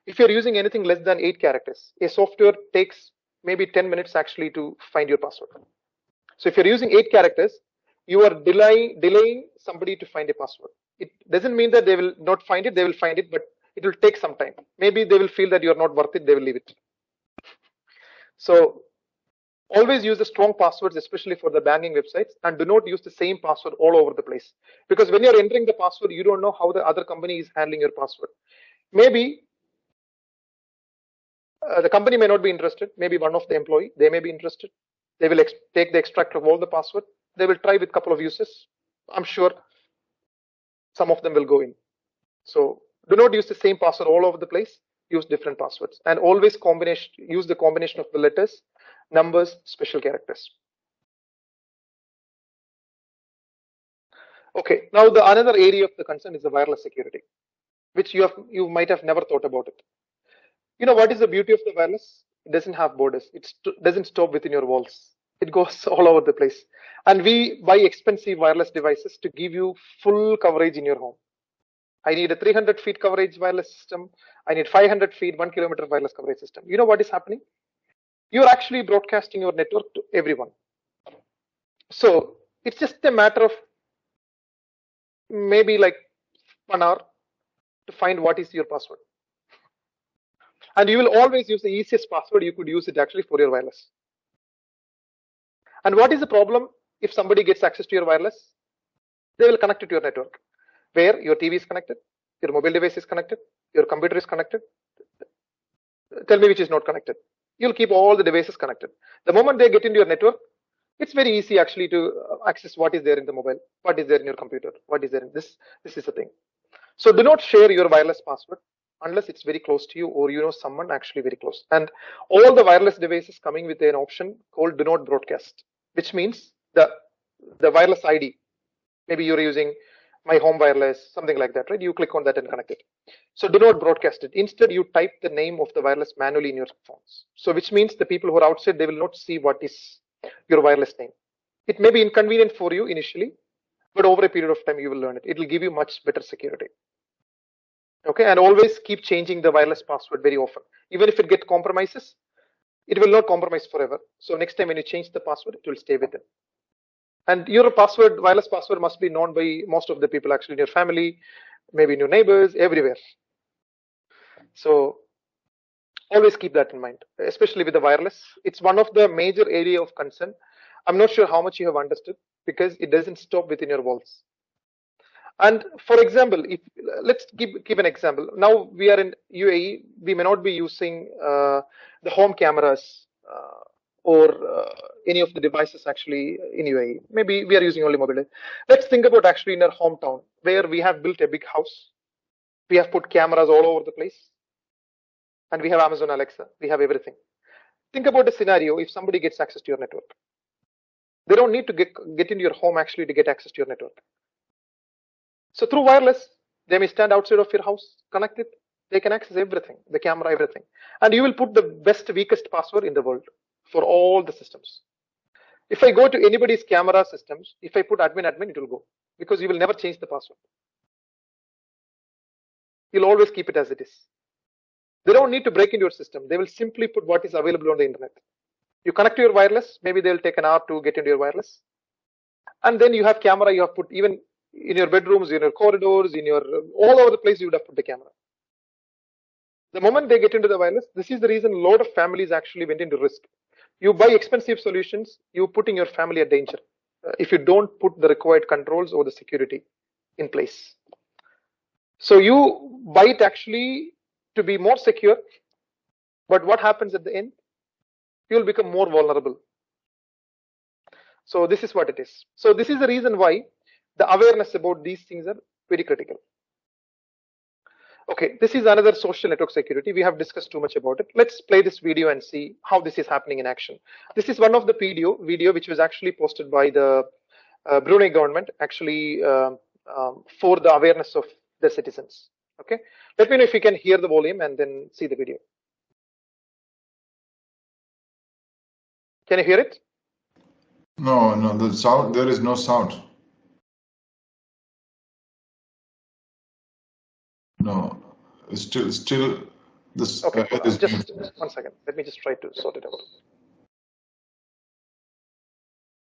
If you're using anything less than 8 characters, a software takes maybe 10 minutes actually to find your password. So if you're using 8 characters, you are delaying somebody to find a password. It doesn't mean that they will not find it, they will find it, but it will take some time. Maybe they will feel that you're not worth it, they will leave it. So always use the strong passwords, especially for the banking websites, and do not use the same password all over the place. Because when you're entering the password, you don't know how the other company is handling your password. Maybe the company may not be interested. Maybe one of the employee, they may be interested. They will take the extract of all the password. They will try with a couple of users. I'm sure some of them will go in. So do not use the same password all over the place. Use different passwords and always use the combination of the letters, numbers, special characters. Okay, now the another area of the concern is the wireless security, which you might have never thought about it. You know what is the beauty of the wireless? It doesn't have borders. It doesn't stop within your walls. It goes all over the place. And we buy expensive wireless devices to give you full coverage in your home. I need a 300 feet coverage wireless system. I need 500 feet, 1 kilometer wireless coverage system. You know what is happening? You're actually broadcasting your network to everyone. So it's just a matter of maybe like 1 hour to find what is your password. And you will always use the easiest password. You could use it actually for your wireless. And what is the problem if somebody gets access to your wireless? They will connect it to your network, where your TV is connected, your mobile device is connected, your computer is connected. Tell me which is not connected. You'll keep all the devices connected. The moment they get into your network, it's very easy actually to access what is there in the mobile, what is there in your computer, what is there in this. This is the thing. So do not share your wireless password unless it's very close to you or you know someone actually very close. And all the wireless devices coming with an option called do not broadcast, which means the wireless ID. Maybe you're using my home wireless, something like that, right? You click on that and connect it. So do not broadcast it. Instead, you type the name of the wireless manually in your phones. So which means the people who are outside, they will not see what is your wireless name. It may be inconvenient for you initially, but over a period of time, you will learn it. It will give you much better security. Okay, and always keep changing the wireless password very often. Even if it gets compromises, it will not compromise forever. So next time when you change the password, it will stay with it. And your password, wireless password, must be known by most of the people actually in your family, maybe in your neighbors, everywhere. So always keep that in mind, especially with the wireless. It's one of the major area of concern. I'm not sure how much you have understood because it doesn't stop within your walls. And for example, if let's give an example. Now we are in UAE, we may not be using the home cameras or any of the devices actually in UAE. Maybe we are using only mobile. Let's think about actually in our hometown where we have built a big house. We have put cameras all over the place. And we have Amazon Alexa. We have everything. Think about a scenario if somebody gets access to your network. They don't need to get into your home actually to get access to your network. So through wireless, they may stand outside of your house, connect it. They can access everything, the camera, everything. And you will put the best, weakest password in the world for all the systems. If I go to anybody's camera systems, if I put admin, it will go because you will never change the password. You'll always keep it as it is. They don't need to break into your system. They will simply put what is available on the internet. You connect to your wireless, maybe they'll take an hour to get into your wireless. And then you have camera, you have put even in your bedrooms, in your corridors, in your all over the place, you would have put the camera. The moment they get into the wireless, this is the reason a lot of families actually went into risk. You buy expensive solutions, you putting your family at danger if you don't put the required controls or the security in place. So you buy it actually to be more secure, but what happens at the end? You will become more vulnerable. So this is what it is. So this is the reason why the awareness about these things are very critical. Okay, this is another social network security. We have discussed too much about it. Let's play this video and see how this is happening in action. This is one of the video which was actually posted by the Brunei government actually for the awareness of the citizens. Okay, let me know if you can hear the volume and then see the video. Can you hear it? No, the sound, there is no sound. No, still this. Okay, just 1 second. Let me just try to sort it out.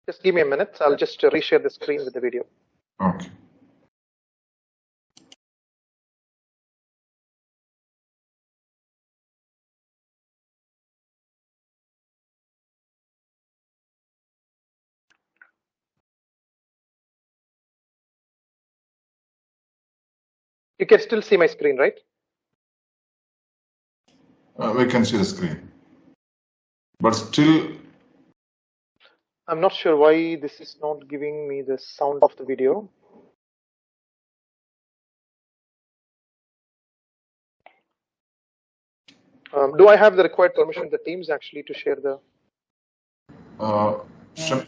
Just give me a minute. I'll just reshare the screen with the video. Okay. You can still see my screen, right? We can see the screen, but still. I'm not sure why this is not giving me the sound of the video. Do I have the required permission, the teams actually to share the? Sir,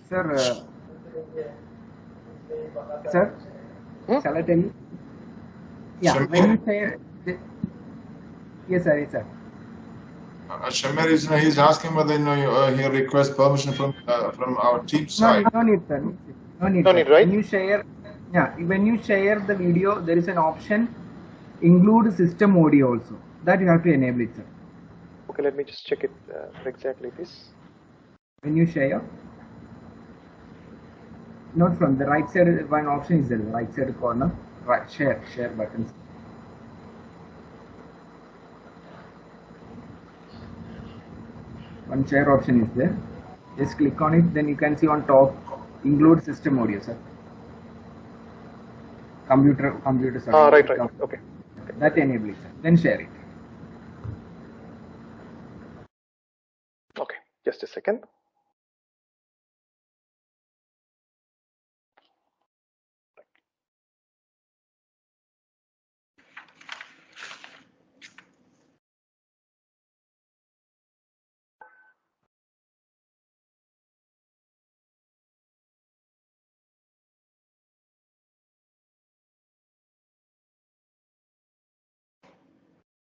shall I tell you? Yeah, when you say, yes sir, yes sir. Shamir is, he's asking whether he requests permission from our team side. No need, sir. No need, No sir. need, right? When you share the video, there is an option include system audio also. That you have to enable it, sir. Okay, let me just check it for exactly this. When you share, not from the right side, one option is there, the right side corner, right share buttons. One share option is there. Just click on it, then you can see on top include system audio, sir. Computer. Right. Okay. That enable it, sir. Then share it. Okay, just a second.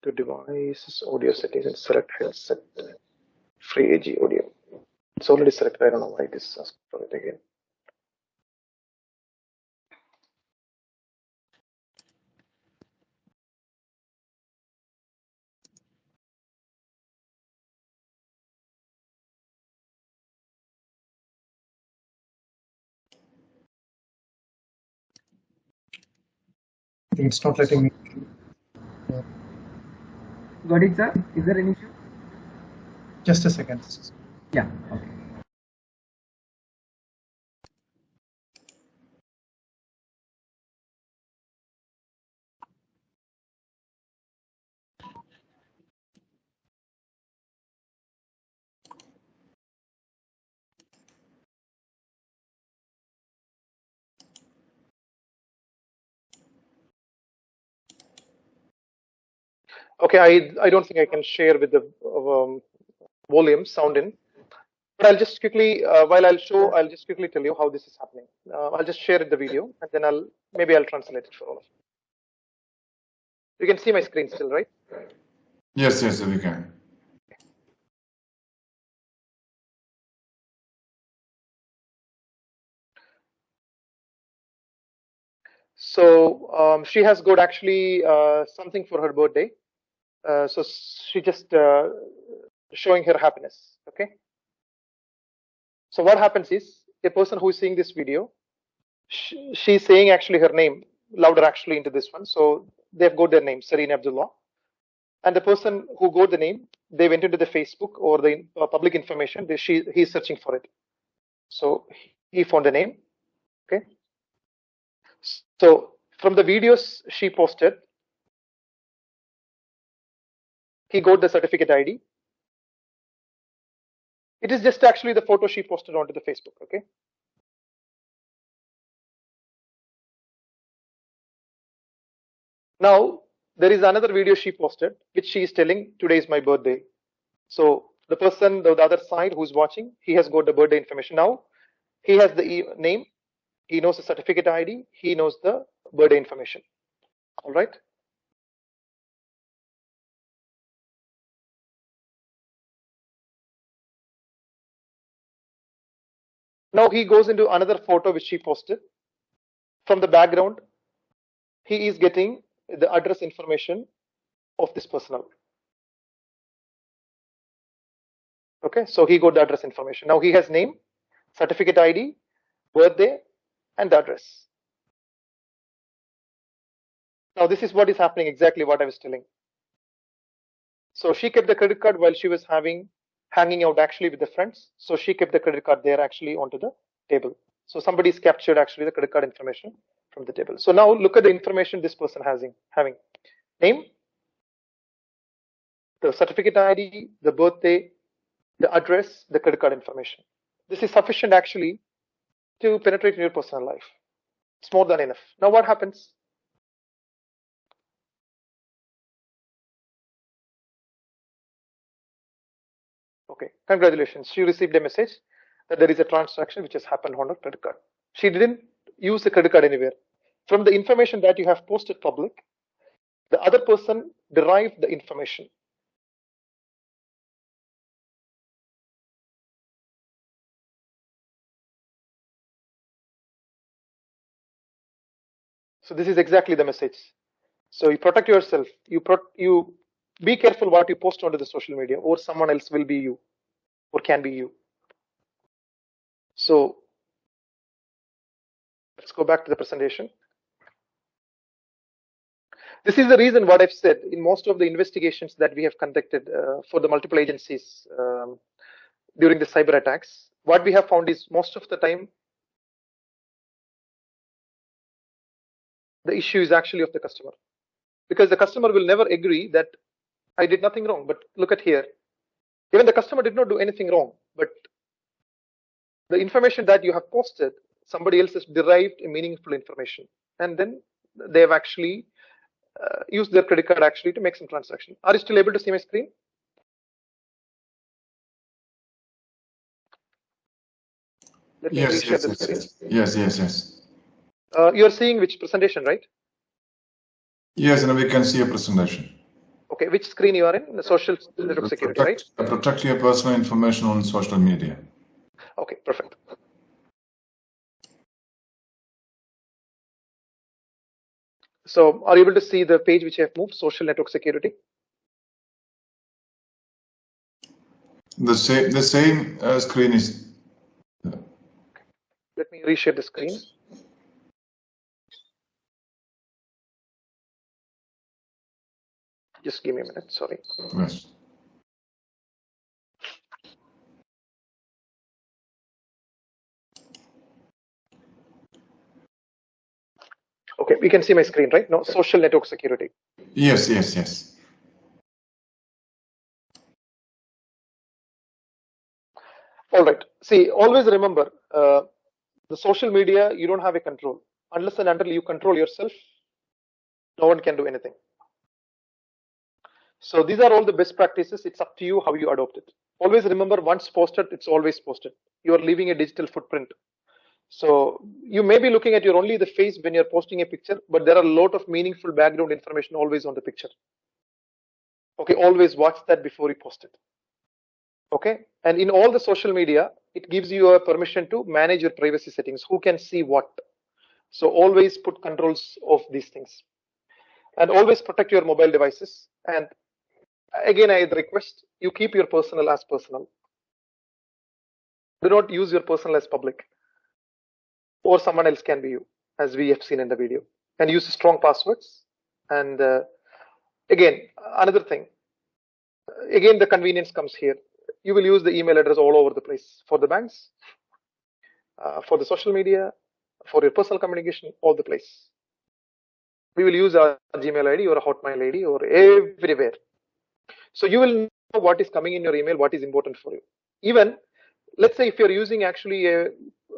To device audio settings and select headset free AG audio. It's already selected. I don't know why this asks for it again. It's not letting me. Got it, sir? Is there an issue? Just a second. Yeah. Okay. Okay, I don't think I can share with the volume sound in, but I'll just quickly I'll just quickly tell you how this is happening. I'll just share the video and then I'll translate it for all of you. You can see my screen still, right? Yes, we can. So she has got actually something for her birthday. So she just showing her happiness. Okay. So what happens is a person who is seeing this video, she's saying actually her name louder actually into this one. So they've got their name, Serene Abdullah. And the person who got the name, they went into the Facebook or the public information. He's searching for it. So he found the name. Okay. So from the videos she posted, he got the certificate ID. It is just actually the photo she posted onto the Facebook. Okay. Now there is another video she posted, which she is telling today is my birthday. So the person, the other side who's watching, he has got the birthday information. Now he has the name, he knows the certificate ID, he knows the birthday information. All right. Now he goes into another photo which she posted. From the background, he is getting the address information of this person. Okay, so he got the address information. Now he has name, certificate ID, birthday, and the address. Now this is what is happening, exactly what I was telling. So she kept the credit card while she was hanging out actually with the friends. So she kept the credit card there actually onto the table. So somebody's captured actually the credit card information from the table. So now look at the information this person having. Name, the certificate ID, the birthday, the address, the credit card information. This is sufficient actually to penetrate in your personal life. It's more than enough. Now what happens? Okay, congratulations. She received a message that there is a transaction which has happened on her credit card. She didn't use the credit card anywhere. From the information that you have posted public, the other person derived the information. So this is exactly the message. So you protect yourself. You be careful what you post onto the social media, or someone else will be you, or can be you. So let's go back to the presentation. This is the reason what I've said in most of the investigations that we have conducted for the multiple agencies during the cyber attacks. What we have found is most of the time, the issue is actually of the customer, because the customer will never agree that I did nothing wrong. But look at here, even the customer did not do anything wrong, but the information that you have posted, somebody else has derived a meaningful information, and then they have actually used their credit card actually to make some transaction. Are you still able to see my screen? Let me reshare the screen. Yes. You're seeing which presentation, right? Yes, and we can see a presentation. Okay, which screen you are in? The social network security, right? Protect your personal information on social media. Okay, perfect. So are you able to see the page which I have moved, social network security? The same screen is. Let me reshare the screen. Just give me a minute, sorry. Yes. Okay, we can see my screen, right? No, social network security. Yes. All right. See, always remember, the social media, you don't have a control. Unless and until you control yourself, no one can do anything. So these are all the best practices. It's up to you how you adopt it. Always remember, once posted, it's always posted. You are leaving a digital footprint. So you may be looking at only the face when you're posting a picture, but there are a lot of meaningful background information always on the picture. Okay, always watch that before you post it. Okay, and in all the social media, it gives you a permission to manage your privacy settings. Who can see what? So always put controls of these things, and always protect your mobile devices. And again, I request you keep your personal as personal. Do not use your personal as public, or someone else can be you, as we have seen in the video. And use strong passwords. And again, another thing, again, the convenience comes here. You will use the email address all over the place for the banks, for the social media, for your personal communication, all the place. We will use our Gmail ID or a Hotmail ID or everywhere. So you will know what is coming in your email, what is important for you. Even, let's say if you're using actually a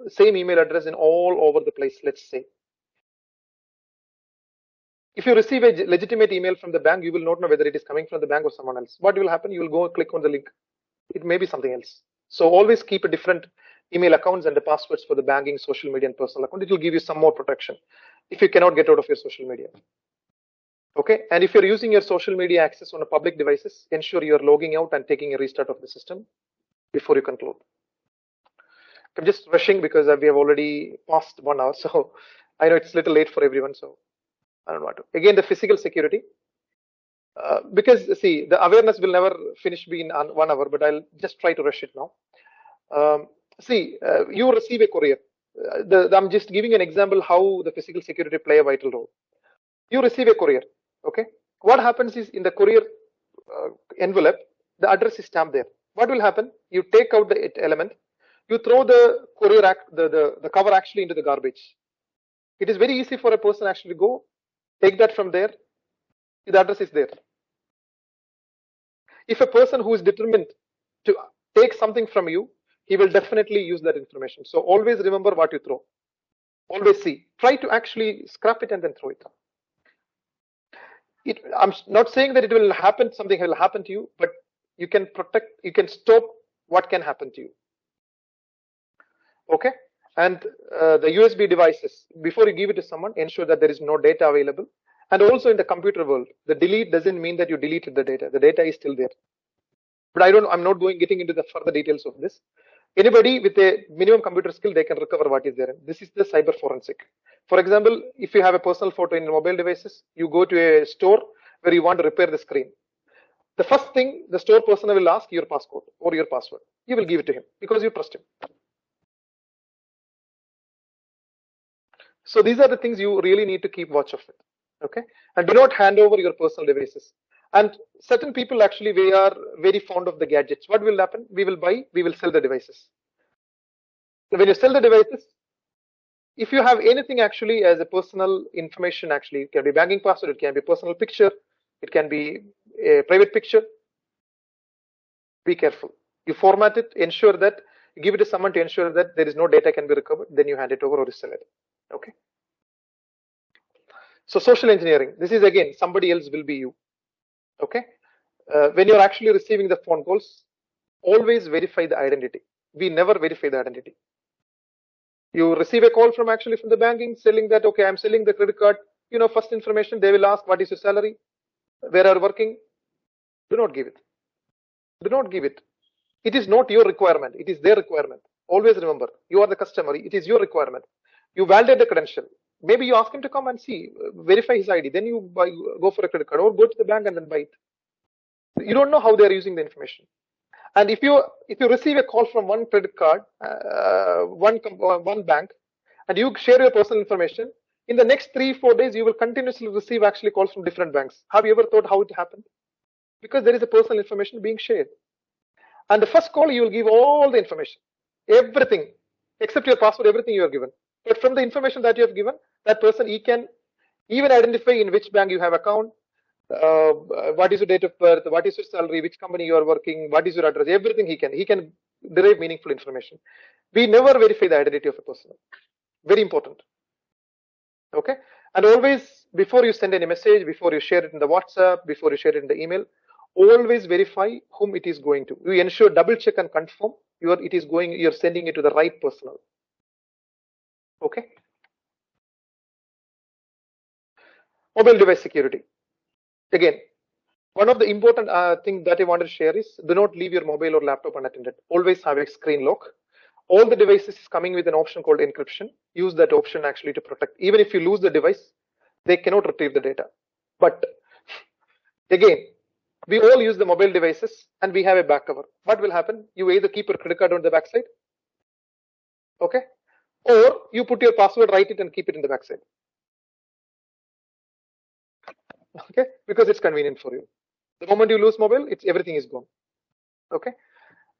same email address in all over the place, let's say. If you receive a legitimate email from the bank, you will not know whether it is coming from the bank or someone else. What will happen? You will go click on the link. It may be something else. So always keep a different email accounts and the passwords for the banking, social media, and personal account. It will give you some more protection if you cannot get out of your social media. Okay, and if you're using your social media access on a public devices, ensure you're logging out and taking a restart of the system before you conclude. I'm just rushing because we have already passed 1 hour, so I know it's a little late for everyone, so I don't want to. Again, the physical security, because see, the awareness will never finish being 1 hour, but I'll just try to rush it now. You receive a courier. I'm just giving an example how the physical security play a vital role. You receive a courier, okay? What happens is in the courier envelope, the address is stamped there. What will happen? You take out the element, you throw the courier the cover actually into the garbage. It is very easy for a person actually to go take that from there. The address is there. If a person who is determined to take something from you, he will definitely use that information. So always remember what you throw. Always see. Try to actually scrap it and then throw it. I'm not saying that it will happen, something will happen to you, but you can protect, you can stop what can happen to you. Okay, and the USB devices, before you give it to someone, ensure that there is no data available. And also in the computer world, the delete doesn't mean that you deleted the data. The data is still there. But I'm not getting into the further details of this. Anybody with a minimum computer skill, they can recover what is there. This is the cyber forensic. For example, if you have a personal photo in your mobile devices, you go to a store where you want to repair the screen. The first thing the store person will ask your passcode or your password. You will give it to him because you trust him. So these are the things you really need to keep watch of it. Okay, and do not hand over your personal devices. And certain people actually, they are very fond of the gadgets. What will happen? We will buy, we will sell the devices. When you sell the devices, if you have anything actually as a personal information, actually, it can be banking password, it can be personal picture, it can be a private picture. Be careful. You format it, ensure that you give it to someone to ensure that there is no data can be recovered. Then you hand it over or you sell it. Okay. So social engineering. This is again somebody else will be you. Okay. When you're actually receiving the phone calls, always verify the identity. We never verify the identity. You receive a call from the banking selling that, okay, I'm selling the credit card. You know, first information they will ask, what is your salary? Where are you working? Do not give it. Do not give it. It is not your requirement. It is their requirement. Always remember, you are the customer. It is your requirement. You validate the credential. Maybe you ask him to come and see, verify his ID. Then you go for a credit card or go to the bank and then buy it. You don't know how they are using the information. And if you receive a call from one credit card, one bank, and you share your personal information, in the next 3-4 days, you will continuously receive actually calls from different banks. Have you ever thought how it happened? Because there is a personal information being shared. And the first call, you will give all the information, everything, except your password, everything you have given. But from the information that you have given, that person, he can even identify in which bank you have account, what is your date of birth, what is your salary, which company you are working, what is your address, everything he can derive meaningful information. We never verify the identity of a person. Very important. Okay. And always, before you send any message, before you share it in the WhatsApp, before you share it in the email, always verify whom it is going to. You ensure, double check and confirm you're sending it to the right person. Okay. Mobile device security. Again, one of the important things that I want to share is, do not leave your mobile or laptop unattended. Always have a screen lock. All the devices is coming with an option called encryption. Use that option actually to protect. Even if you lose the device, they cannot retrieve the data. But again, we all use the mobile devices and we have a back cover. What will happen? You either keep your credit card on the backside, okay, or you put your password, write it and keep it in the backside. Okay, because it's convenient for you. The moment you lose mobile, everything is gone. Okay,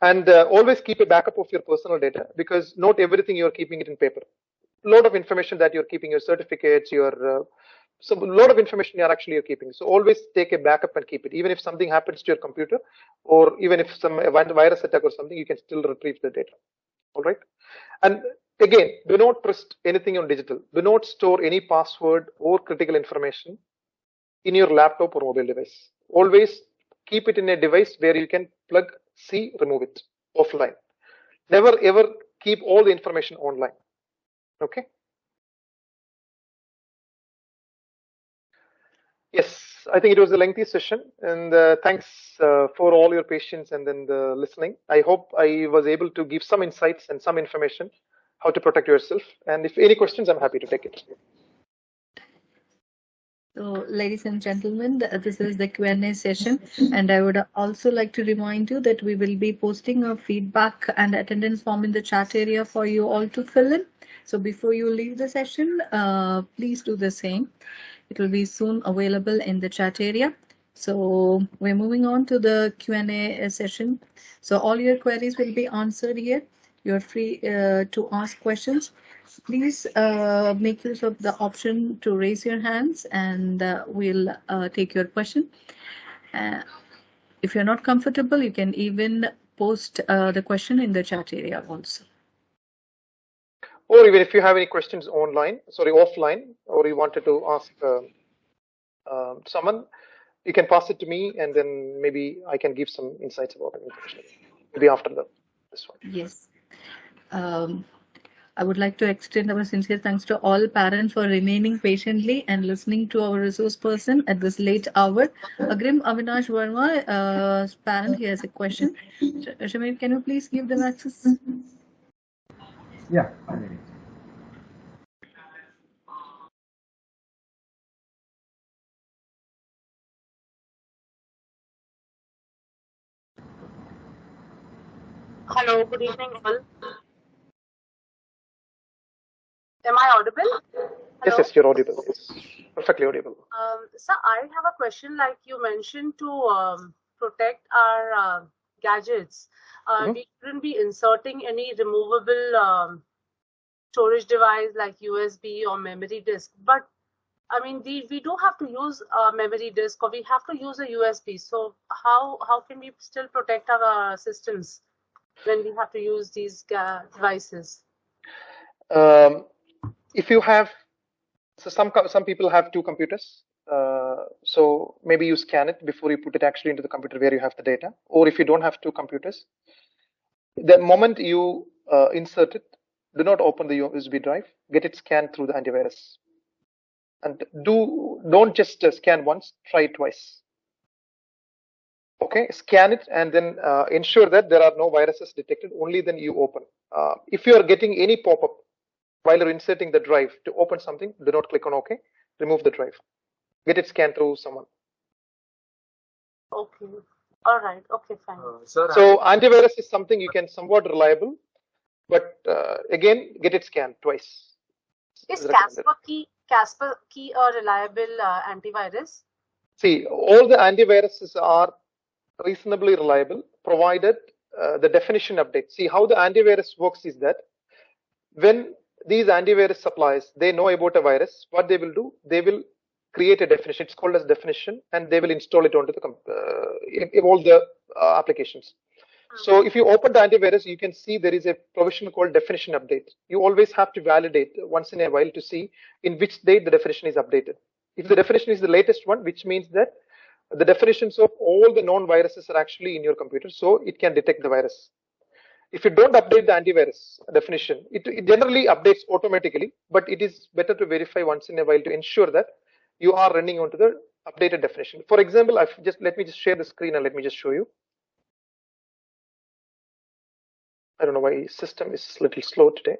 and always keep a backup of your personal data, because not everything you are keeping it in paper. A lot of information that you're keeping, your certificates, so a lot of information you're keeping. So always take a backup and keep it. Even if something happens to your computer, or even if some virus attack or something, you can still retrieve the data. All right. And again, do not trust anything on digital. Do not store any password or critical information in your laptop or mobile device. Always keep it in a device where you can plug, see, remove it offline. Never ever keep all the information online. Okay. Yes, I think it was a lengthy session, and thanks for all your patience and then the listening. I hope I was able to give some insights and some information how to protect yourself. And if any questions, I'm happy to take it. So, ladies and gentlemen, this is the Q&A session, and I would also like to remind you that we will be posting a feedback and attendance form in the chat area for you all to fill in. So before you leave the session, please do the same. It will be soon available in the chat area. So we're moving on to the Q&A session. So all your queries will be answered here. You're free to ask questions. Please make use of the option to raise your hands, and we'll take your question. If you're not comfortable, you can even post the question in the chat area also. Or even if you have any questions offline, or you wanted to ask someone, you can pass it to me, and then maybe I can give some insights about it. Maybe after this one. Yes. I would like to extend our sincere thanks to all parents for remaining patiently and listening to our resource person at this late hour. Agrim Avinash Verma, parent, he has a question. Shamir, can you please give them access? Yeah, I get it. Hello, good evening, all. Am I audible? Yes, yes, you're audible. It's perfectly audible. Sir, I have a question. Like you mentioned, to protect our gadgets, we shouldn't be inserting any removable storage device like USB or memory disk. But I mean, we do have to use a memory disk, or we have to use a USB. So how can we still protect our systems when we have to use these devices? If you have, so some people have two computers. So maybe you scan it before you put it actually into the computer where you have the data. Or if you don't have two computers, the moment you insert it, do not open the USB drive. Get it scanned through the antivirus. And don't just scan once, try it twice. Okay, scan it and then ensure that there are no viruses detected. Only then you open. If you are getting any pop-up while you're inserting the drive to open something, do not click on OK. Remove the drive. Get it scanned through someone. Okay. All right. Okay, fine. So antivirus is something you can somewhat reliable, but again, get it scanned twice. Is Kasper Key a reliable antivirus? See, all the antiviruses are reasonably reliable, provided the definition update. See, how the antivirus works is that when these antivirus suppliers, they know about a virus, what they will do, they will create a definition. It's called as definition, and they will install it onto the all the applications. So if you open the antivirus, you can see there is a provision called definition update. You always have to validate once in a while to see in which date the definition is updated. If the definition is the latest one, which means that the definitions of all the known viruses are actually in your computer, so it can detect the virus. If you don't update the antivirus definition, it generally updates automatically, but it is better to verify once in a while to ensure that you are running onto the updated definition. For example, let me just share the screen and let me just show you. I don't know why system is a little slow today.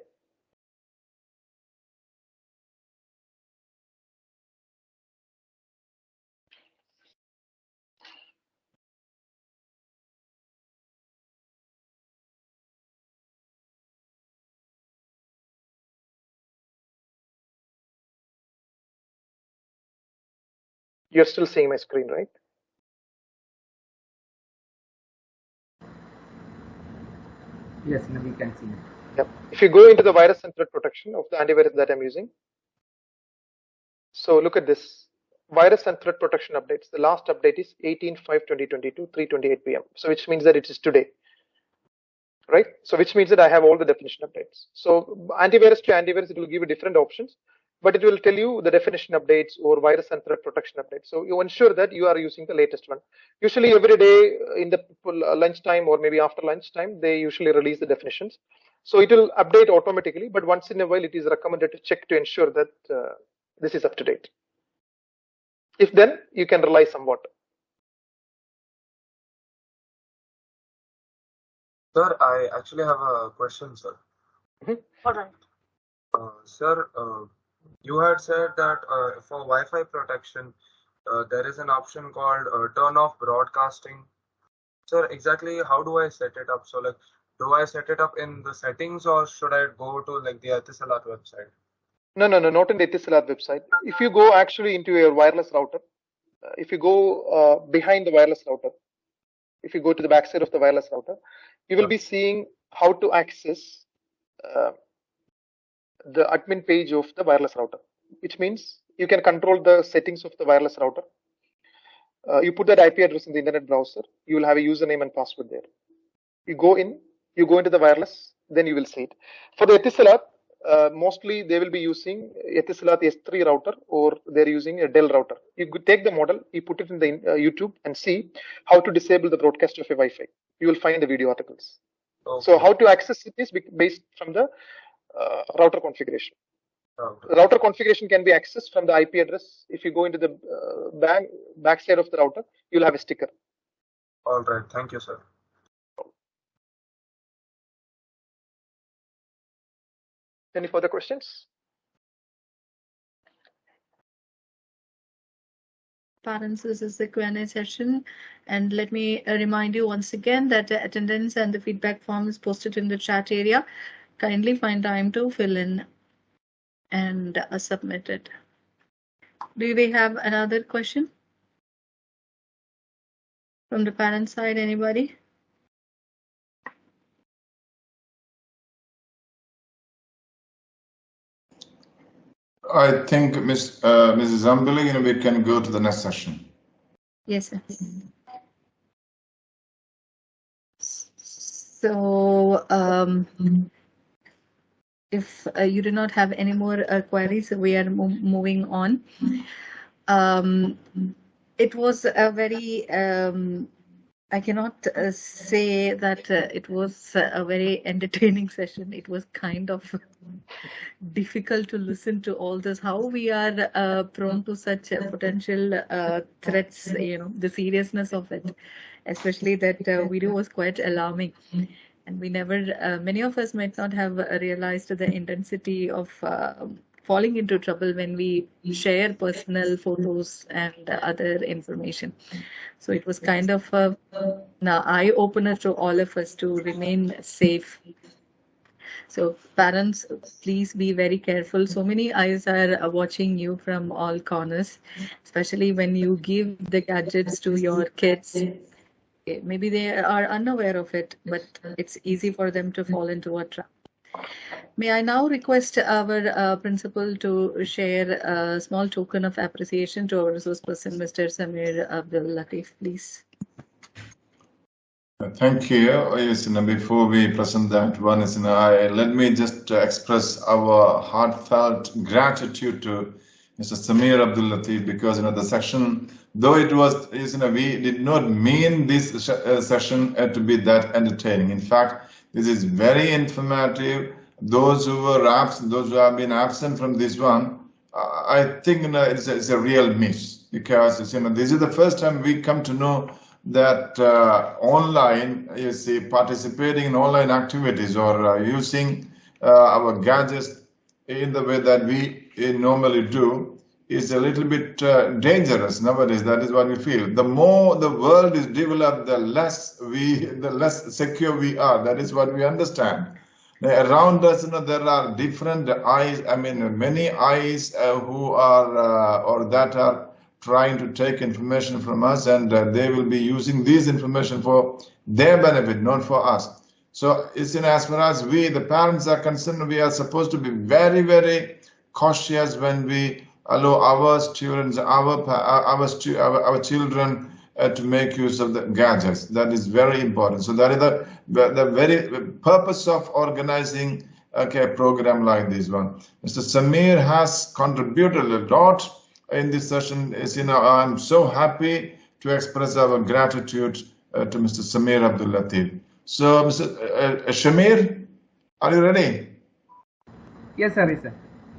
You're still seeing my screen, right? Yes, now we can see it. Yep. If you go into the virus and threat protection of the antivirus that I'm using, so look at this virus and threat protection updates. The last update is 18/5/2022, 3:28 p.m. So which means that it is today, right? So which means that I have all the definition updates. So antivirus to antivirus, it will give you different options, but it will tell you the definition updates or virus and threat protection updates. So you ensure that you are using the latest one. Usually every day in the lunchtime or maybe after lunchtime, they usually release the definitions. So it will update automatically, but once in a while, it is recommended to check to ensure that this is up to date. If then, you can rely somewhat. Sir, I actually have a question, sir. All right. Sir, you had said that for Wi-Fi protection, there is an option called turn off broadcasting. Sir, exactly how do I set it up? So like, do I set it up in the settings or should I go to like the Etisalat website? No, not in the Etisalat website. If you go actually into your wireless router, if you go behind the wireless router, if you go to the backside of the wireless router, you will be seeing how to access the admin page of the wireless router, which means you can control the settings of the wireless router. You put that IP address in the internet browser, you will have a username and password there. You go into the wireless, then you will see it. For the Etisalat, mostly they will be using Etisalat S3 router or they're using a Dell router. You could take the model, you put it in the YouTube and see how to disable the broadcast of a Wi-Fi. You will find the video articles. Okay. So how to access it is based from the router configuration. Router configuration can be accessed from the IP address. If you go into the backside of the router, you'll have a sticker. All right. Thank you, sir. Any further questions? Parents, this is the Qna session, and let me remind you once again that the attendance and the feedback form is posted in the chat area. Kindly find time to fill in and submit it. Do we have another question from the parent side? Anybody? I think, Mrs. Zambili, we can go to the next session. Yes, sir. So, if you do not have any more queries, we are moving on. It was a very, I cannot say that it was a very entertaining session. It was kind of difficult to listen to all this, how we are prone to such potential threats, the seriousness of it, especially that video was quite alarming. And we never, many of us might not have realized the intensity of falling into trouble when we share personal photos and other information. So it was kind of an eye-opener to all of us to remain safe. So parents, please be very careful. So many eyes are watching you from all corners, especially when you give the gadgets to your kids. Maybe they are unaware of it, but it's easy for them to fall into a trap. May I now request our principal to share a small token of appreciation to our resource person, Mr. Samir Abdul Latheef, please. Thank you. Yes, before we present that one, let me just express our heartfelt gratitude to Mr. Samir Abdul Latheef, because the session, though it was, we did not mean this session to be that entertaining. In fact, this is very informative. Those who were absent, those who have been absent from this one, I think it's a real miss, because this is the first time we come to know that online, participating in online activities or using our gadgets in the way that we normally do is a little bit dangerous nowadays. That is what we feel. The more the world is developed, the less secure we are. That is what we understand. Around us, there are different eyes. I mean, many eyes who are or that are trying to take information from us, and they will be using this information for their benefit, not for us. So it's as far as we, the parents, are concerned, we are supposed to be very, very cautious when we allow our students, our children to make use of the gadgets. That is very important. So that is the very purpose of organizing a program like this one. Mr. Samir has contributed a lot in this session. I'm so happy to express our gratitude to Mr. Samir Abdul Latheef. So, Mr. Shamir, are you ready? Yes, sir. Yes, sir.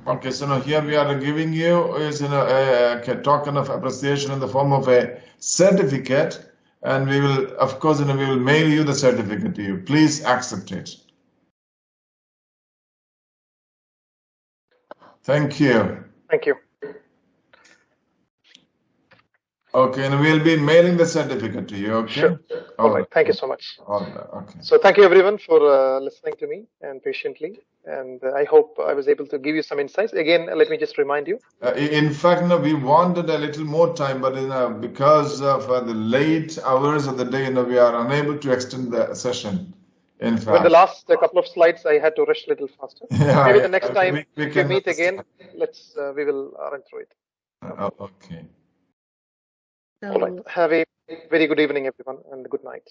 Okay, so now here we are giving you a token of appreciation in the form of a certificate, and we will, of course, we will mail you the certificate to you. Please accept it. Thank you. Thank you. Okay, and we'll be mailing the certificate to you, okay? Sure. All right. Thank you so much. All right. Okay. So thank you everyone for listening to me and patiently. And I hope I was able to give you some insights. Again, let me just remind you. In fact, we wanted a little more time, but because of the late hours of the day, we are unable to extend the session. In fact, when the last couple of slides, I had to rush a little faster. Yeah, maybe the next time we can meet again, we will run through it. Okay. So, all right. Have a very good evening, everyone, and good night.